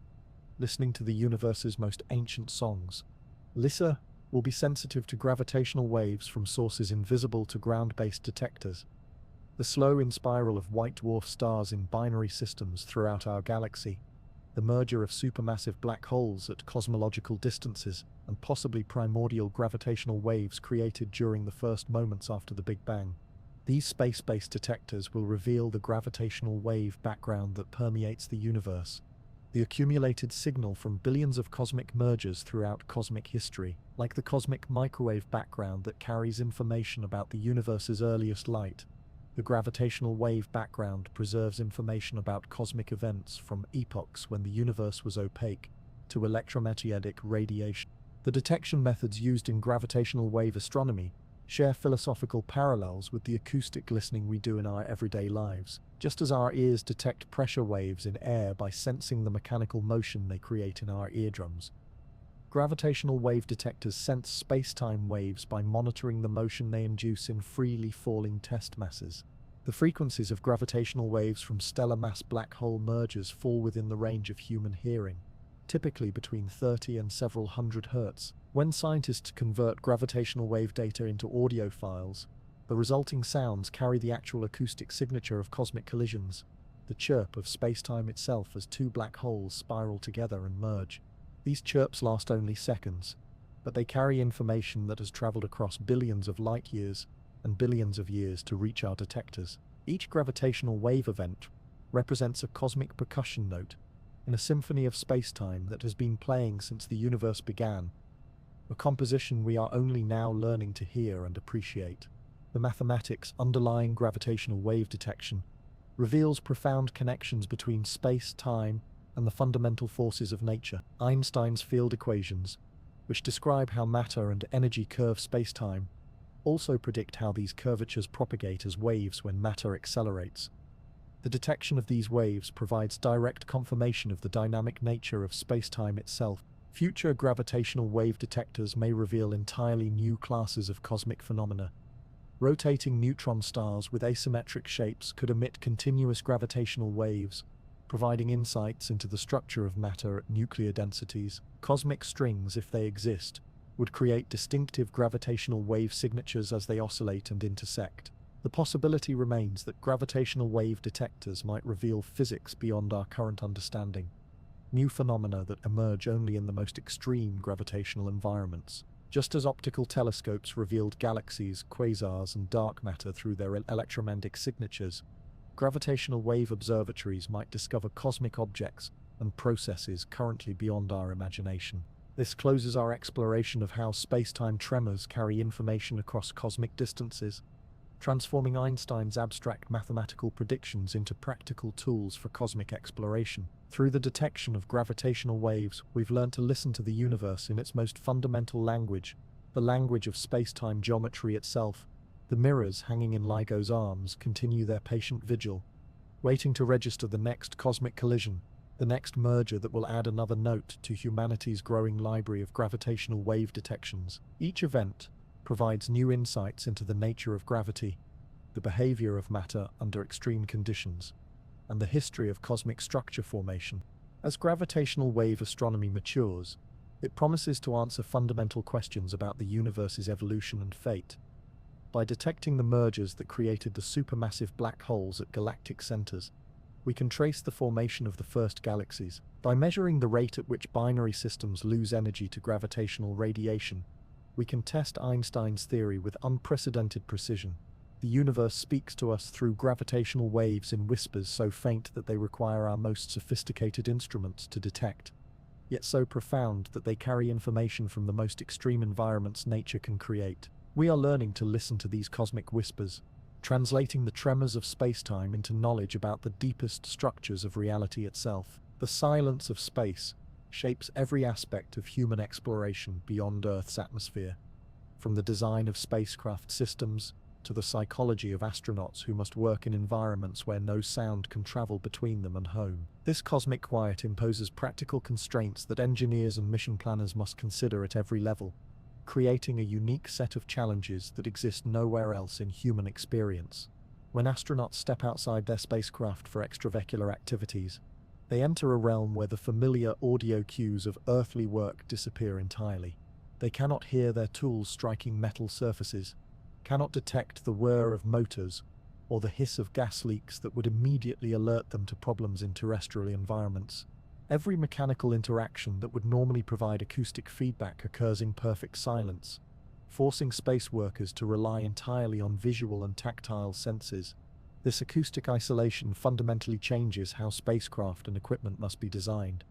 listening to the universe's most ancient songs. LISA will be sensitive to gravitational waves from sources invisible to ground-based detectors. The slow in-spiral of white dwarf stars in binary systems throughout our galaxy, the merger of supermassive black holes at cosmological distances, and possibly primordial gravitational waves created during the first moments after the Big Bang. These space-based detectors will reveal the gravitational wave background that permeates the universe, the accumulated signal from billions of cosmic mergers throughout cosmic history, like the cosmic microwave background that carries information about the universe's earliest light. The gravitational wave background preserves information about cosmic events from epochs when the universe was opaque to electromagnetic radiation. The detection methods used in gravitational wave astronomy share philosophical parallels with the acoustic listening we do in our everyday lives. Just as our ears detect pressure waves in air by sensing the mechanical motion they create in our eardrums, gravitational wave detectors sense space-time waves by monitoring the motion they induce in freely falling test masses. The frequencies of gravitational waves from stellar mass black hole mergers fall within the range of human hearing, typically between 30 and several hundred hertz. When scientists convert gravitational wave data into audio files, the resulting sounds carry the actual acoustic signature of cosmic collisions, the chirp of spacetime itself as 2 black holes spiral together and merge. These chirps last only seconds, but they carry information that has traveled across billions of light years and billions of years to reach our detectors. Each gravitational wave event represents a cosmic percussion note in a symphony of spacetime that has been playing since the universe began, a composition we are only now learning to hear and appreciate. The mathematics underlying gravitational wave detection reveals profound connections between space, time, and the fundamental forces of nature. Einstein's field equations, which describe how matter and energy curve spacetime, also predict how these curvatures propagate as waves when matter accelerates. The detection of these waves provides direct confirmation of the dynamic nature of spacetime itself. Future gravitational wave detectors may reveal entirely new classes of cosmic phenomena. Rotating neutron stars with asymmetric shapes could emit continuous gravitational waves, providing insights into the structure of matter at nuclear densities. Cosmic strings, if they exist, would create distinctive gravitational wave signatures as they oscillate and intersect. The possibility remains that gravitational wave detectors might reveal physics beyond our current understanding, new phenomena that emerge only in the most extreme gravitational environments. Just as optical telescopes revealed galaxies, quasars, and dark matter through their electromagnetic signatures, gravitational wave observatories might discover cosmic objects and processes currently beyond our imagination. This closes our exploration of how space-time tremors carry information across cosmic distances, transforming Einstein's abstract mathematical predictions into practical tools for cosmic exploration. Through the detection of gravitational waves, we've learned to listen to the universe in its most fundamental language, the language of space-time geometry itself. The mirrors hanging in LIGO's arms continue their patient vigil, waiting to register the next cosmic collision, the next merger that will add another note to humanity's growing library of gravitational wave detections. Each event provides new insights into the nature of gravity, the behavior of matter under extreme conditions, and the history of cosmic structure formation. As gravitational wave astronomy matures, it promises to answer fundamental questions about the universe's evolution and fate. By detecting the mergers that created the supermassive black holes at galactic centers, we can trace the formation of the first galaxies. By measuring the rate at which binary systems lose energy to gravitational radiation, we can test Einstein's theory with unprecedented precision. The universe speaks to us through gravitational waves in whispers so faint that they require our most sophisticated instruments to detect, yet so profound that they carry information from the most extreme environments nature can create. We are learning to listen to these cosmic whispers, translating the tremors of space-time into knowledge about the deepest structures of reality itself. The silence of space shapes every aspect of human exploration beyond Earth's atmosphere, from the design of spacecraft systems to the psychology of astronauts who must work in environments where no sound can travel between them and home. This cosmic quiet imposes practical constraints that engineers and mission planners must consider at every level, creating a unique set of challenges that exist nowhere else in human experience. When astronauts step outside their spacecraft for extravehicular activities, they enter a realm where the familiar audio cues of earthly work disappear entirely. They cannot hear their tools striking metal surfaces, cannot detect the whir of motors or the hiss of gas leaks that would immediately alert them to problems in terrestrial environments. Every mechanical interaction that would normally provide acoustic feedback occurs in perfect silence, forcing space workers to rely entirely on visual and tactile senses. This acoustic isolation fundamentally changes how spacecraft and equipment must be designed.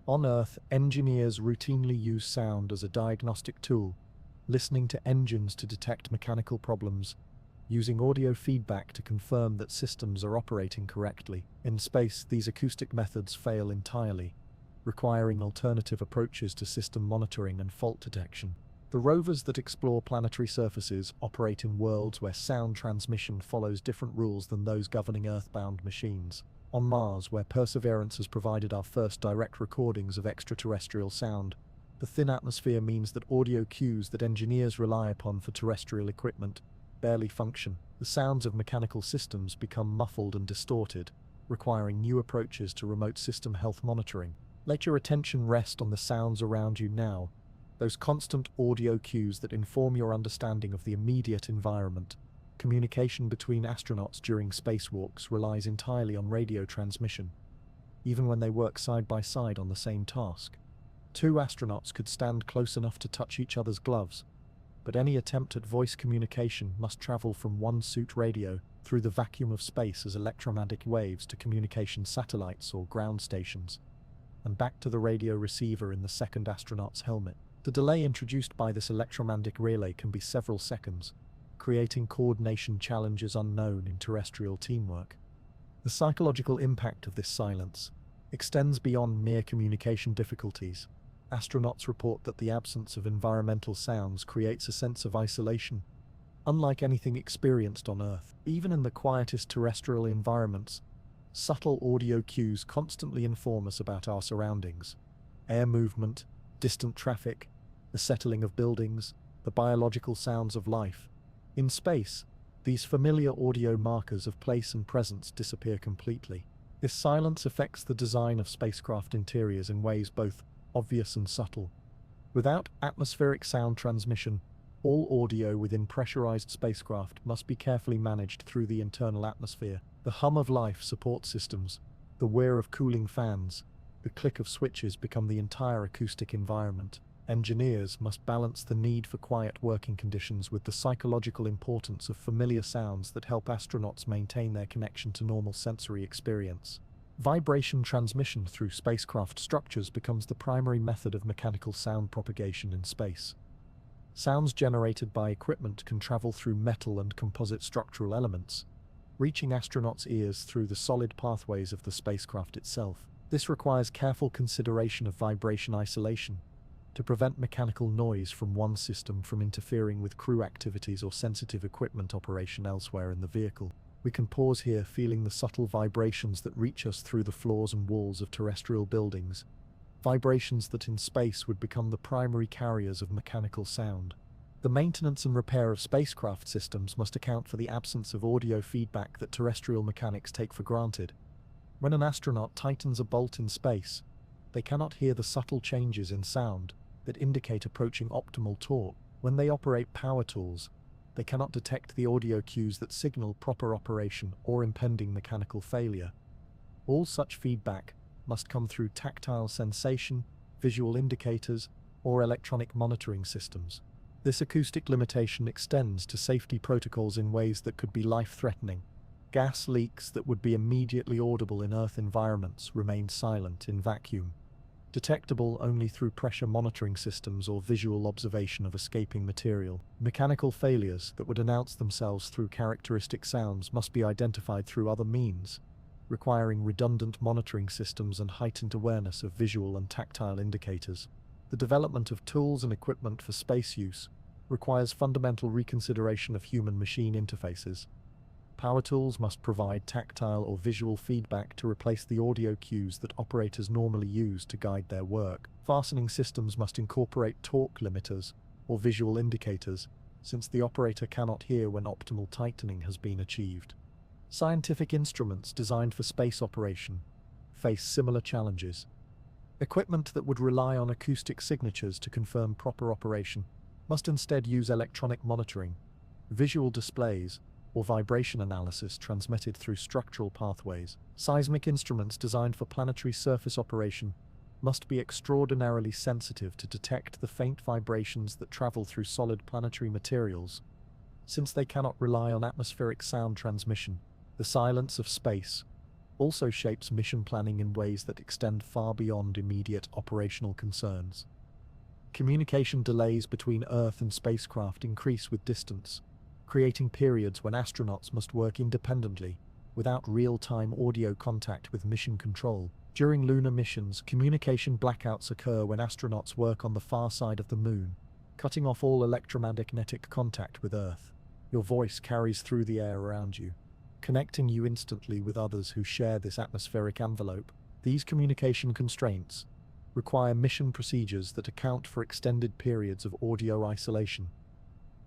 On Earth, engineers routinely use sound as a diagnostic tool, listening to engines to detect mechanical problems, using audio feedback to confirm that systems are operating correctly. In space, these acoustic methods fail entirely, requiring alternative approaches to system monitoring and fault detection. The rovers that explore planetary surfaces operate in worlds where sound transmission follows different rules than those governing Earthbound machines. On Mars, where Perseverance has provided our first direct recordings of extraterrestrial sound, the thin atmosphere means that audio cues that engineers rely upon for terrestrial equipment barely function. The sounds of mechanical systems become muffled and distorted, requiring new approaches to remote system health monitoring. Let your attention rest on the sounds around you now, those constant audio cues that inform your understanding of the immediate environment. Communication between astronauts during spacewalks relies entirely on radio transmission, even when they work side by side on the same task. Two astronauts could stand close enough to touch each other's gloves, but any attempt at voice communication must travel from one suit radio through the vacuum of space as electromagnetic waves to communication satellites or ground stations, and back to the radio receiver in the second astronaut's helmet. The delay introduced by this electromagnetic relay can be several seconds, creating coordination challenges unknown in terrestrial teamwork. The psychological impact of this silence extends beyond mere communication difficulties. Astronauts report that the absence of environmental sounds creates a sense of isolation, unlike anything experienced on Earth. Even in the quietest terrestrial environments, subtle audio cues constantly inform us about our surroundings. Air movement, distant traffic, the settling of buildings, the biological sounds of life. In space, these familiar audio markers of place and presence disappear completely. This silence affects the design of spacecraft interiors in ways both obvious and subtle. Without atmospheric sound transmission, all audio within pressurized spacecraft must be carefully managed through the internal atmosphere. The hum of life support systems, the whir of cooling fans, the click of switches become the entire acoustic environment. Engineers must balance the need for quiet working conditions with the psychological importance of familiar sounds that help astronauts maintain their connection to normal sensory experience. Vibration transmission through spacecraft structures becomes the primary method of mechanical sound propagation in space. Sounds generated by equipment can travel through metal and composite structural elements, reaching astronauts' ears through the solid pathways of the spacecraft itself. This requires careful consideration of vibration isolation to prevent mechanical noise from one system from interfering with crew activities or sensitive equipment operation elsewhere in the vehicle. We can pause here, feeling the subtle vibrations that reach us through the floors and walls of terrestrial buildings, vibrations that in space would become the primary carriers of mechanical sound. The maintenance and repair of spacecraft systems must account for the absence of audio feedback that terrestrial mechanics take for granted. When an astronaut tightens a bolt in space, they cannot hear the subtle changes in sound that indicate approaching optimal torque. When they operate power tools, they cannot detect the audio cues that signal proper operation or impending mechanical failure. All such feedback must come through tactile sensation, visual indicators, or electronic monitoring systems. This acoustic limitation extends to safety protocols in ways that could be life-threatening. Gas leaks that would be immediately audible in Earth environments remain silent in vacuum, detectable only through pressure monitoring systems or visual observation of escaping material. Mechanical failures that would announce themselves through characteristic sounds must be identified through other means, requiring redundant monitoring systems and heightened awareness of visual and tactile indicators. The development of tools and equipment for space use requires fundamental reconsideration of human-machine interfaces. Power tools must provide tactile or visual feedback to replace the audio cues that operators normally use to guide their work. Fastening systems must incorporate torque limiters or visual indicators, since the operator cannot hear when optimal tightening has been achieved. Scientific instruments designed for space operation face similar challenges. Equipment that would rely on acoustic signatures to confirm proper operation must instead use electronic monitoring, visual displays, or vibration analysis transmitted through structural pathways. Seismic instruments designed for planetary surface operation must be extraordinarily sensitive to detect the faint vibrations that travel through solid planetary materials, since they cannot rely on atmospheric sound transmission. The silence of space also shapes mission planning in ways that extend far beyond immediate operational concerns. Communication delays between Earth and spacecraft increase with distance, creating periods when astronauts must work independently, without real-time audio contact with mission control. During lunar missions, communication blackouts occur when astronauts work on the far side of the Moon, cutting off all electromagnetic contact with Earth. Your voice carries through the air around you, connecting you instantly with others who share this atmospheric envelope. These communication constraints require mission procedures that account for extended periods of audio isolation.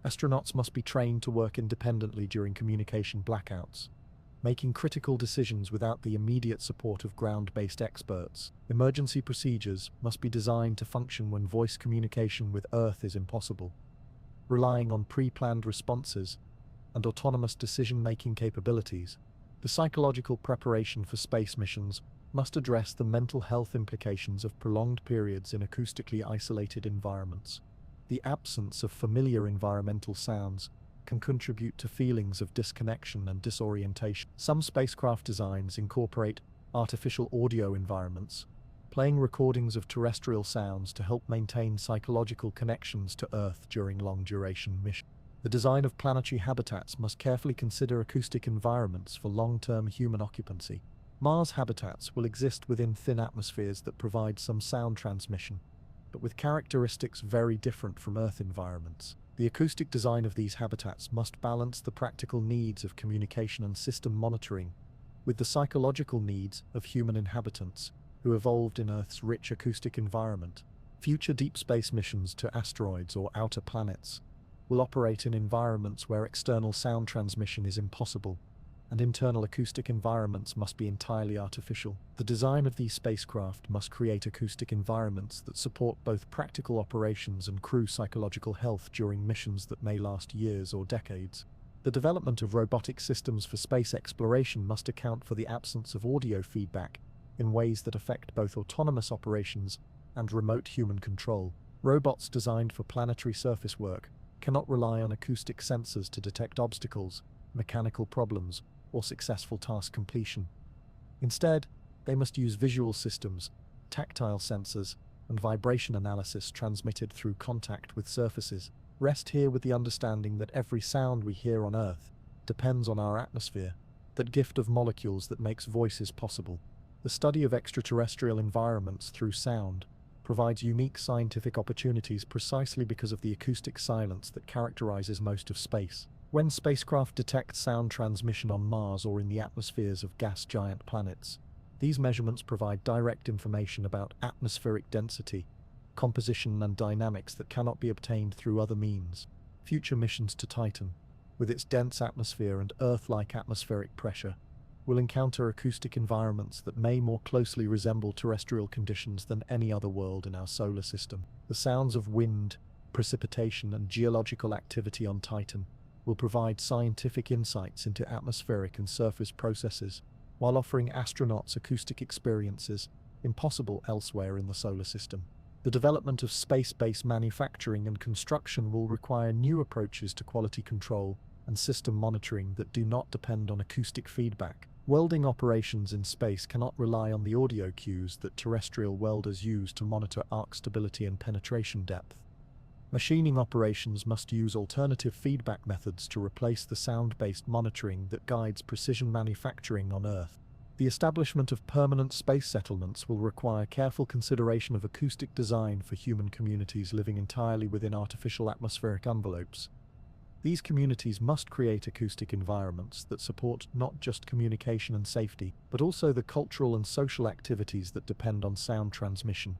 Astronauts must be trained to work independently during communication blackouts, making critical decisions without the immediate support of ground-based experts. Emergency procedures must be designed to function when voice communication with Earth is impossible, relying on pre-planned responses and autonomous decision-making capabilities. The psychological preparation for space missions must address the mental health implications of prolonged periods in acoustically isolated environments. The absence of familiar environmental sounds can contribute to feelings of disconnection and disorientation. Some spacecraft designs incorporate artificial audio environments, playing recordings of terrestrial sounds to help maintain psychological connections to Earth during long-duration missions. The design of planetary habitats must carefully consider acoustic environments for long-term human occupancy. Mars habitats will exist within thin atmospheres that provide some sound transmission, but with characteristics very different from Earth environments. The acoustic design of these habitats must balance the practical needs of communication and system monitoring with the psychological needs of human inhabitants who evolved in Earth's rich acoustic environment. Future deep space missions to asteroids or outer planets will operate in environments where external sound transmission is impossible, and internal acoustic environments must be entirely artificial. The design of these spacecraft must create acoustic environments that support both practical operations and crew psychological health during missions that may last years or decades. The development of robotic systems for space exploration must account for the absence of audio feedback in ways that affect both autonomous operations and remote human control. Robots designed for planetary surface work cannot rely on acoustic sensors to detect obstacles, mechanical problems, or successful task completion. Instead, they must use visual systems, tactile sensors, and vibration analysis transmitted through contact with surfaces. Rest here with the understanding that every sound we hear on Earth depends on our atmosphere, that gift of molecules that makes voices possible. The study of extraterrestrial environments through sound provides unique scientific opportunities precisely because of the acoustic silence that characterizes most of space. When spacecraft detect sound transmission on Mars or in the atmospheres of gas giant planets, these measurements provide direct information about atmospheric density, composition, and dynamics that cannot be obtained through other means. Future missions to Titan, with its dense atmosphere and Earth-like atmospheric pressure, will encounter acoustic environments that may more closely resemble terrestrial conditions than any other world in our solar system. The sounds of wind, precipitation, and geological activity on Titan will provide scientific insights into atmospheric and surface processes, while offering astronauts acoustic experiences impossible elsewhere in the solar system. The development of space-based manufacturing and construction will require new approaches to quality control and system monitoring that do not depend on acoustic feedback. Welding operations in space cannot rely on the audio cues that terrestrial welders use to monitor arc stability and penetration depth. Machining operations must use alternative feedback methods to replace the sound-based monitoring that guides precision manufacturing on Earth. The establishment of permanent space settlements will require careful consideration of acoustic design for human communities living entirely within artificial atmospheric envelopes. These communities must create acoustic environments that support not just communication and safety, but also the cultural and social activities that depend on sound transmission.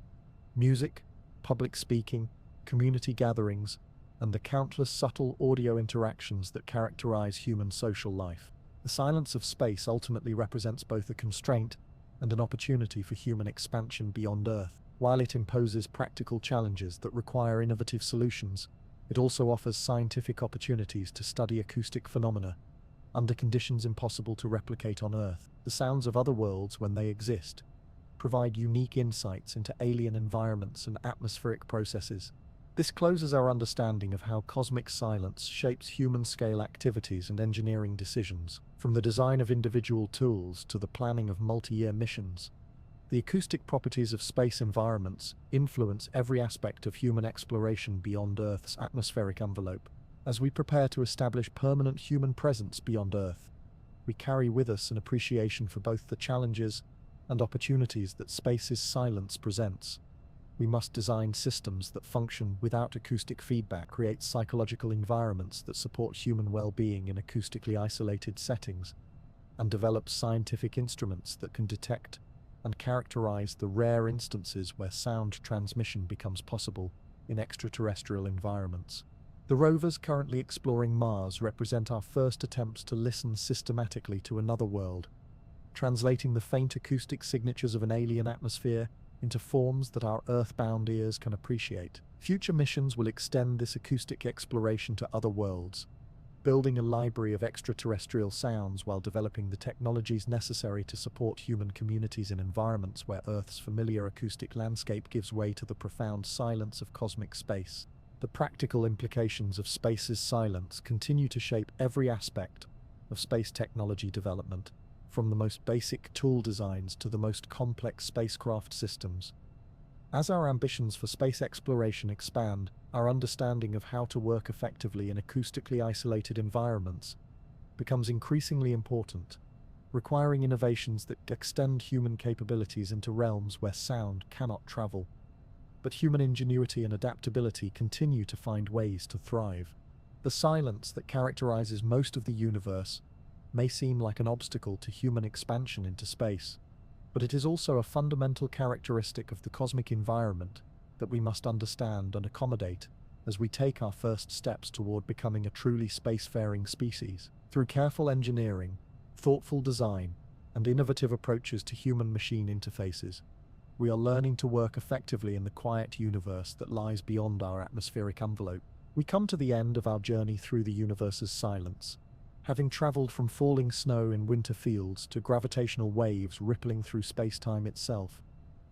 Music, public speaking, community gatherings, and the countless subtle audio interactions that characterize human social life. The silence of space ultimately represents both a constraint and an opportunity for human expansion beyond Earth. While it imposes practical challenges that require innovative solutions, it also offers scientific opportunities to study acoustic phenomena under conditions impossible to replicate on Earth. The sounds of other worlds, when they exist, provide unique insights into alien environments and atmospheric processes. This closes our understanding of how cosmic silence shapes human-scale activities and engineering decisions, from the design of individual tools to the planning of multi-year missions. The acoustic properties of space environments influence every aspect of human exploration beyond Earth's atmospheric envelope. As we prepare to establish permanent human presence beyond Earth, we carry with us an appreciation for both the challenges and opportunities that space's silence presents. We must design systems that function without acoustic feedback, create psychological environments that support human well-being in acoustically isolated settings, and develop scientific instruments that can detect and characterize the rare instances where sound transmission becomes possible in extraterrestrial environments. The rovers currently exploring Mars represent our first attempts to listen systematically to another world, translating the faint acoustic signatures of an alien atmosphere into forms that our earthbound ears can appreciate. Future missions will extend this acoustic exploration to other worlds, building a library of extraterrestrial sounds while developing the technologies necessary to support human communities in environments where Earth's familiar acoustic landscape gives way to the profound silence of cosmic space. The practical implications of space's silence continue to shape every aspect of space technology development, from the most basic tool designs to the most complex spacecraft systems. As our ambitions for space exploration expand, our understanding of how to work effectively in acoustically isolated environments becomes increasingly important, requiring innovations that extend human capabilities into realms where sound cannot travel. But human ingenuity and adaptability continue to find ways to thrive. The silence that characterizes most of the universe may seem like an obstacle to human expansion into space, but it is also a fundamental characteristic of the cosmic environment that we must understand and accommodate as we take our first steps toward becoming a truly spacefaring species. Through careful engineering, thoughtful design, and innovative approaches to human-machine interfaces, we are learning to work effectively in the quiet universe that lies beyond our atmospheric envelope. We come to the end of our journey through the universe's silence, having traveled from falling snow in winter fields to gravitational waves rippling through space-time itself,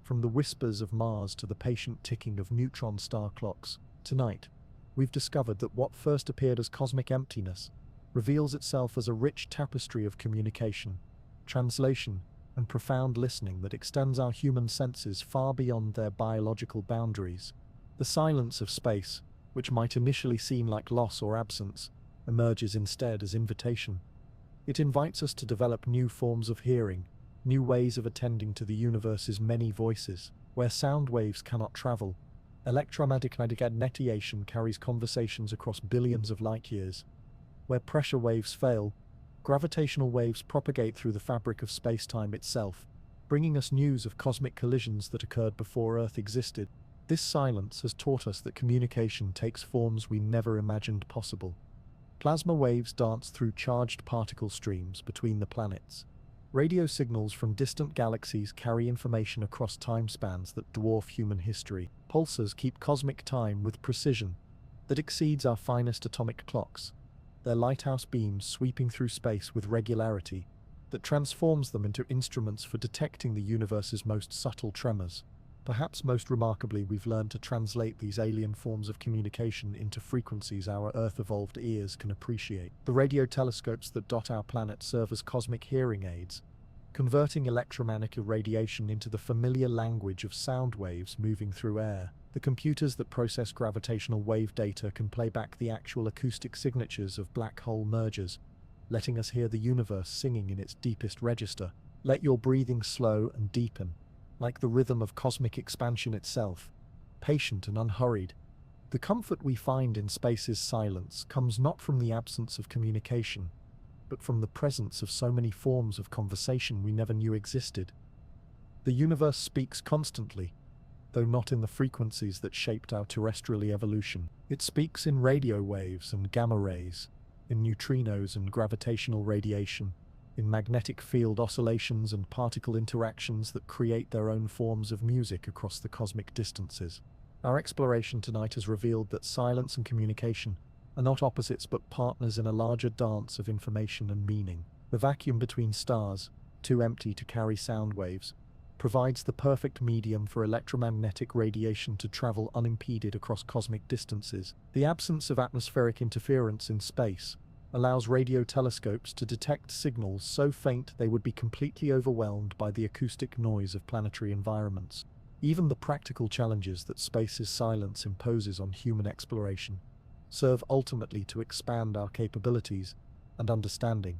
from the whispers of Mars to the patient ticking of neutron star clocks. Tonight, we've discovered that what first appeared as cosmic emptiness reveals itself as a rich tapestry of communication, translation, and profound listening that extends our human senses far beyond their biological boundaries. The silence of space, which might initially seem like loss or absence, emerges instead as invitation. It invites us to develop new forms of hearing, new ways of attending to the universe's many voices. Where sound waves cannot travel, electromagnetic radiation carries conversations across billions of light years. Where pressure waves fail, gravitational waves propagate through the fabric of space-time itself, bringing us news of cosmic collisions that occurred before Earth existed. This silence has taught us that communication takes forms we never imagined possible. Plasma waves dance through charged particle streams between the planets. Radio signals from distant galaxies carry information across time spans that dwarf human history. Pulsars keep cosmic time with precision that exceeds our finest atomic clocks, their lighthouse beams sweeping through space with regularity that transforms them into instruments for detecting the universe's most subtle tremors. Perhaps most remarkably, we've learned to translate these alien forms of communication into frequencies our Earth-evolved ears can appreciate. The radio telescopes that dot our planet serve as cosmic hearing aids, converting electromagnetic radiation into the familiar language of sound waves moving through air. The computers that process gravitational wave data can play back the actual acoustic signatures of black hole mergers, letting us hear the universe singing in its deepest register. Let your breathing slow and deepen, like the rhythm of cosmic expansion itself, patient and unhurried. The comfort we find in space's silence comes not from the absence of communication, but from the presence of so many forms of conversation we never knew existed. The universe speaks constantly, though not in the frequencies that shaped our terrestrial evolution. It speaks in radio waves and gamma rays, in neutrinos and gravitational radiation, in magnetic field oscillations and particle interactions that create their own forms of music across the cosmic distances. Our exploration tonight has revealed that silence and communication are not opposites but partners in a larger dance of information and meaning. The vacuum between stars, too empty to carry sound waves, provides the perfect medium for electromagnetic radiation to travel unimpeded across cosmic distances. The absence of atmospheric interference in space allows radio telescopes to detect signals so faint they would be completely overwhelmed by the acoustic noise of planetary environments. Even the practical challenges that space's silence imposes on human exploration serve ultimately to expand our capabilities and understanding.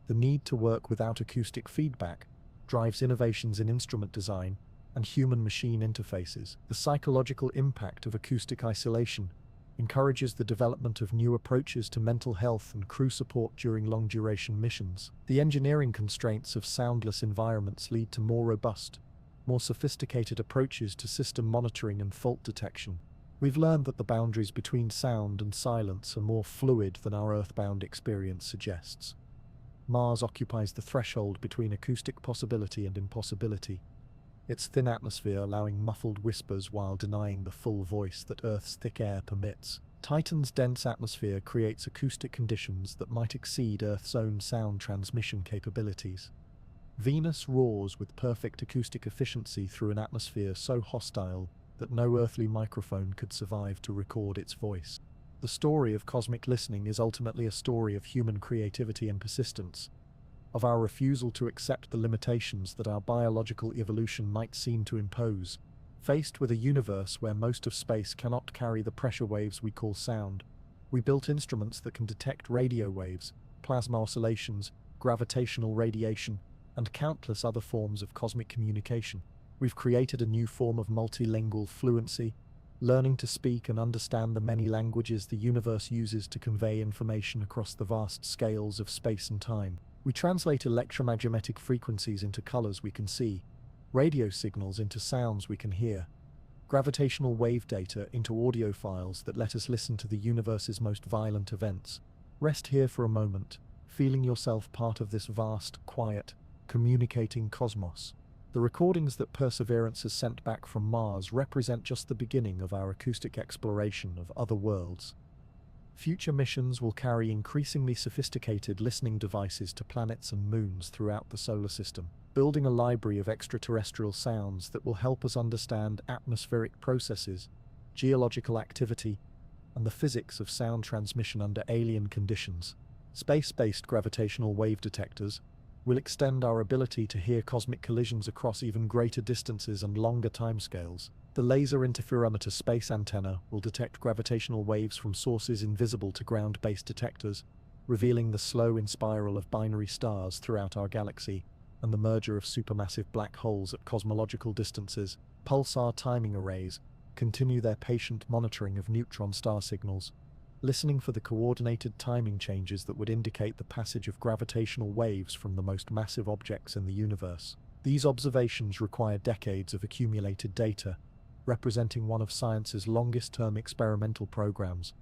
The need to work without acoustic feedback drives innovations in instrument design and human-machine interfaces. The psychological impact of acoustic isolation encourages the development of new approaches to mental health and crew support during long-duration missions. The engineering constraints of soundless environments lead to more robust, more sophisticated approaches to system monitoring and fault detection. We've learned that the boundaries between sound and silence are more fluid than our earthbound experience suggests. Mars occupies the threshold between acoustic possibility and impossibility, its thin atmosphere allowing muffled whispers while denying the full voice that Earth's thick air permits. Titan's dense atmosphere creates acoustic conditions that might exceed Earth's own sound transmission capabilities. Venus roars with perfect acoustic efficiency through an atmosphere so hostile that no earthly microphone could survive to record its voice. The story of cosmic listening is ultimately a story of human creativity and persistence, of our refusal to accept the limitations that our biological evolution might seem to impose. Faced with a universe where most of space cannot carry the pressure waves we call sound, we built instruments that can detect radio waves, plasma oscillations, gravitational radiation, and countless other forms of cosmic communication. We've created a new form of multilingual fluency, learning to speak and understand the many languages the universe uses to convey information across the vast scales of space and time. We translate electromagnetic frequencies into colors we can see, radio signals into sounds we can hear, gravitational wave data into audio files that let us listen to the universe's most violent events. Rest here for a moment, feeling yourself part of this vast, quiet, communicating cosmos. The recordings that Perseverance has sent back from Mars represent just the beginning of our acoustic exploration of other worlds. Future missions will carry increasingly sophisticated listening devices to planets and moons throughout the solar system, building a library of extraterrestrial sounds that will help us understand atmospheric processes, geological activity, and the physics of sound transmission under alien conditions. Space-based gravitational wave detectors will extend our ability to hear cosmic collisions across even greater distances and longer timescales. The laser interferometer space antenna will detect gravitational waves from sources invisible to ground-based detectors, revealing the slow spiral of binary stars throughout our galaxy and the merger of supermassive black holes at cosmological distances. Pulsar timing arrays continue their patient monitoring of neutron star signals, listening for the coordinated timing changes that would indicate the passage of gravitational waves from the most massive objects in the universe. These observations require decades of accumulated data, representing one of science's longest-term experimental programs,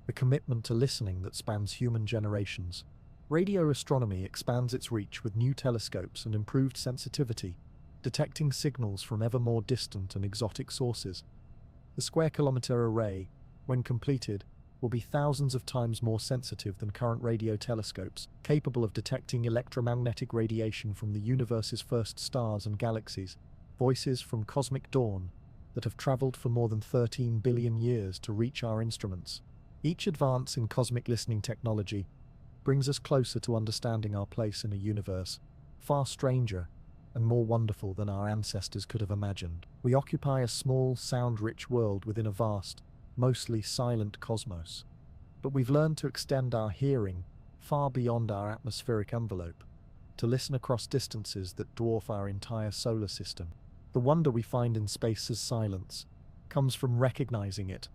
a commitment to listening that spans human generations. Radio astronomy expands its reach with new telescopes and improved sensitivity, detecting signals from ever more distant and exotic sources. The square-kilometer array, when completed, will be thousands of times more sensitive than current radio telescopes, capable of detecting electromagnetic radiation from the universe's first stars and galaxies, voices from cosmic dawn that have traveled for more than 13 billion years to reach our instruments. Each advance in cosmic listening technology brings us closer to understanding our place in a universe far stranger and more wonderful than our ancestors could have imagined. We occupy a small, sound-rich world within a vast, mostly silent cosmos. But we've learned to extend our hearing far beyond our atmospheric envelope, to listen across distances that dwarf our entire solar system. The wonder we find in space's silence comes from recognizing it,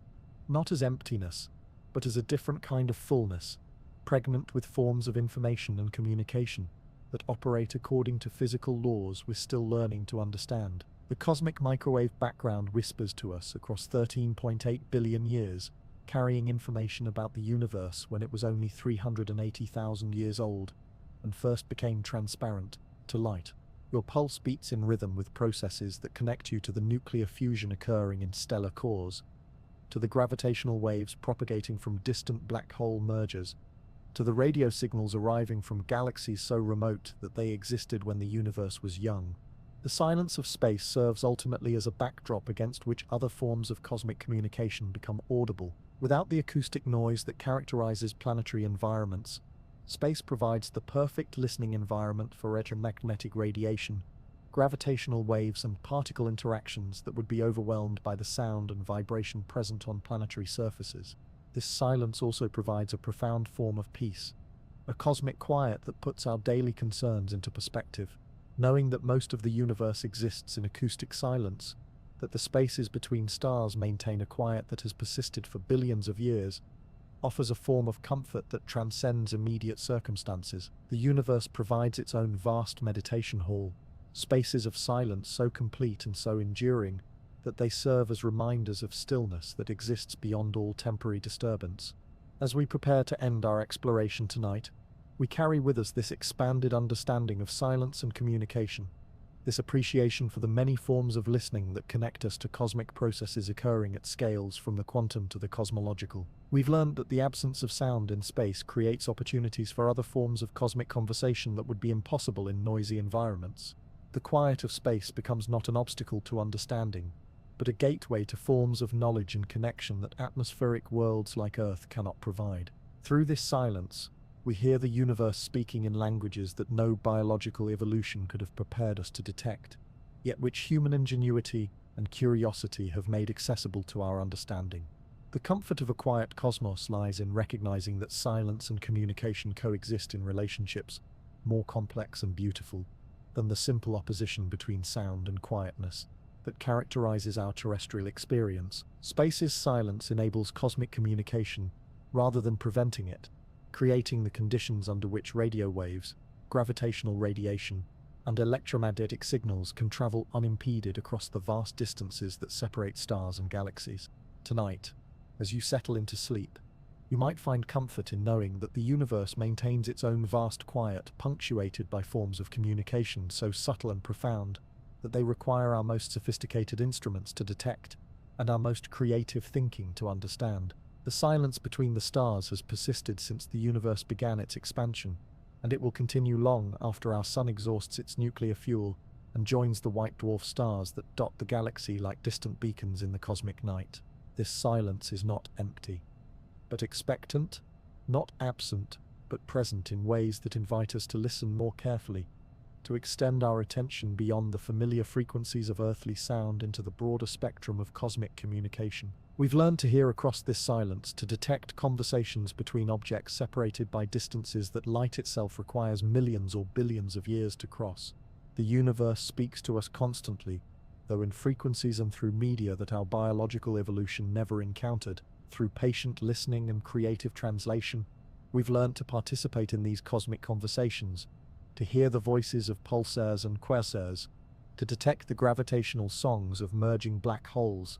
not as emptiness, but as a different kind of fullness, pregnant with forms of information and communication that operate according to physical laws we're still learning to understand. The cosmic microwave background whispers to us across 13.8 billion years, carrying information about the universe when it was only 380,000 years old and first became transparent to light. Your pulse beats in rhythm with processes that connect you to the nuclear fusion occurring in stellar cores, to the gravitational waves propagating from distant black hole mergers, to the radio signals arriving from galaxies so remote that they existed when the universe was young. The silence of space serves ultimately as a backdrop against which other forms of cosmic communication become audible. Without the acoustic noise that characterizes planetary environments, space provides the perfect listening environment for electromagnetic radiation, gravitational waves, and particle interactions that would be overwhelmed by the sound and vibration present on planetary surfaces. This silence also provides a profound form of peace, a cosmic quiet that puts our daily concerns into perspective. Knowing that most of the universe exists in acoustic silence, that the spaces between stars maintain a quiet that has persisted for billions of years, offers a form of comfort that transcends immediate circumstances. The universe provides its own vast meditation hall, spaces of silence so complete and so enduring that they serve as reminders of stillness that exists beyond all temporary disturbance. As we prepare to end our exploration tonight, we carry with us this expanded understanding of silence and communication, this appreciation for the many forms of listening that connect us to cosmic processes occurring at scales from the quantum to the cosmological. We've learned that the absence of sound in space creates opportunities for other forms of cosmic conversation that would be impossible in noisy environments. The quiet of space becomes not an obstacle to understanding, but a gateway to forms of knowledge and connection that atmospheric worlds like Earth cannot provide. Through this silence, we hear the universe speaking in languages that no biological evolution could have prepared us to detect, yet which human ingenuity and curiosity have made accessible to our understanding. The comfort of a quiet cosmos lies in recognizing that silence and communication coexist in relationships more complex and beautiful than the simple opposition between sound and quietness that characterizes our terrestrial experience. Space's silence enables cosmic communication rather than preventing it, creating the conditions under which radio waves, gravitational radiation, and electromagnetic signals can travel unimpeded across the vast distances that separate stars and galaxies. Tonight, as you settle into sleep, You might find comfort in knowing that the universe maintains its own vast quiet, punctuated by forms of communication so subtle and profound that they require our most sophisticated instruments to detect and our most creative thinking to understand. The silence between the stars has persisted since the universe began its expansion, and it will continue long after our sun exhausts its nuclear fuel and joins the white dwarf stars that dot the galaxy like distant beacons in the cosmic night. This silence is not empty, but expectant, not absent, but present in ways that invite us to listen more carefully, to extend our attention beyond the familiar frequencies of earthly sound into the broader spectrum of cosmic communication. We've learned to hear across this silence, to detect conversations between objects separated by distances that light itself requires millions or billions of years to cross. The universe speaks to us constantly, though in frequencies and through media that our biological evolution never encountered. Through patient listening and creative translation, we've learned to participate in these cosmic conversations, to hear the voices of pulsars and quasars, to detect the gravitational songs of merging black holes,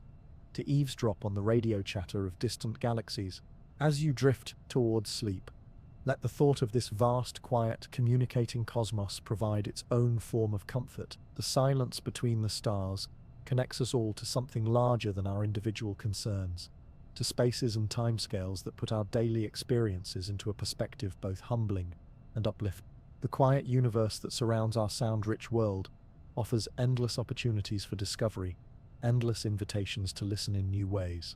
to eavesdrop on the radio chatter of distant galaxies. As you drift towards sleep, let the thought of this vast, quiet, communicating cosmos provide its own form of comfort. The silence between the stars connects us all to something larger than our individual concerns, to spaces and timescales that put our daily experiences into a perspective both humbling and uplifting. The quiet universe that surrounds our sound-rich world offers endless opportunities for discovery, endless invitations to listen in new ways,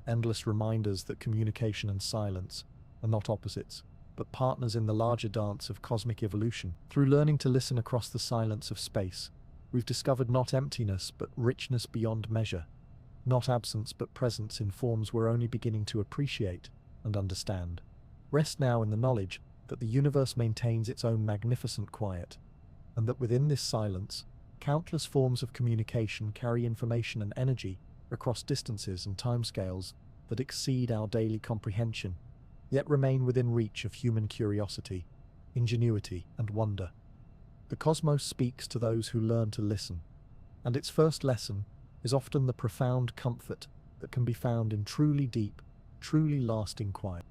endless reminders that communication and silence are not opposites, but partners in the larger dance of cosmic evolution. Through learning to listen across the silence of space, we've discovered not emptiness but richness beyond measure, not absence but presence in forms we're only beginning to appreciate and understand. Rest now in the knowledge that the universe maintains its own magnificent quiet, and that within this silence, countless forms of communication carry information and energy across distances and timescales that exceed our daily comprehension, yet remain within reach of human curiosity, ingenuity, and wonder. The cosmos speaks to those who learn to listen, and its first lesson is often the profound comfort that can be found in truly deep, truly lasting quiet.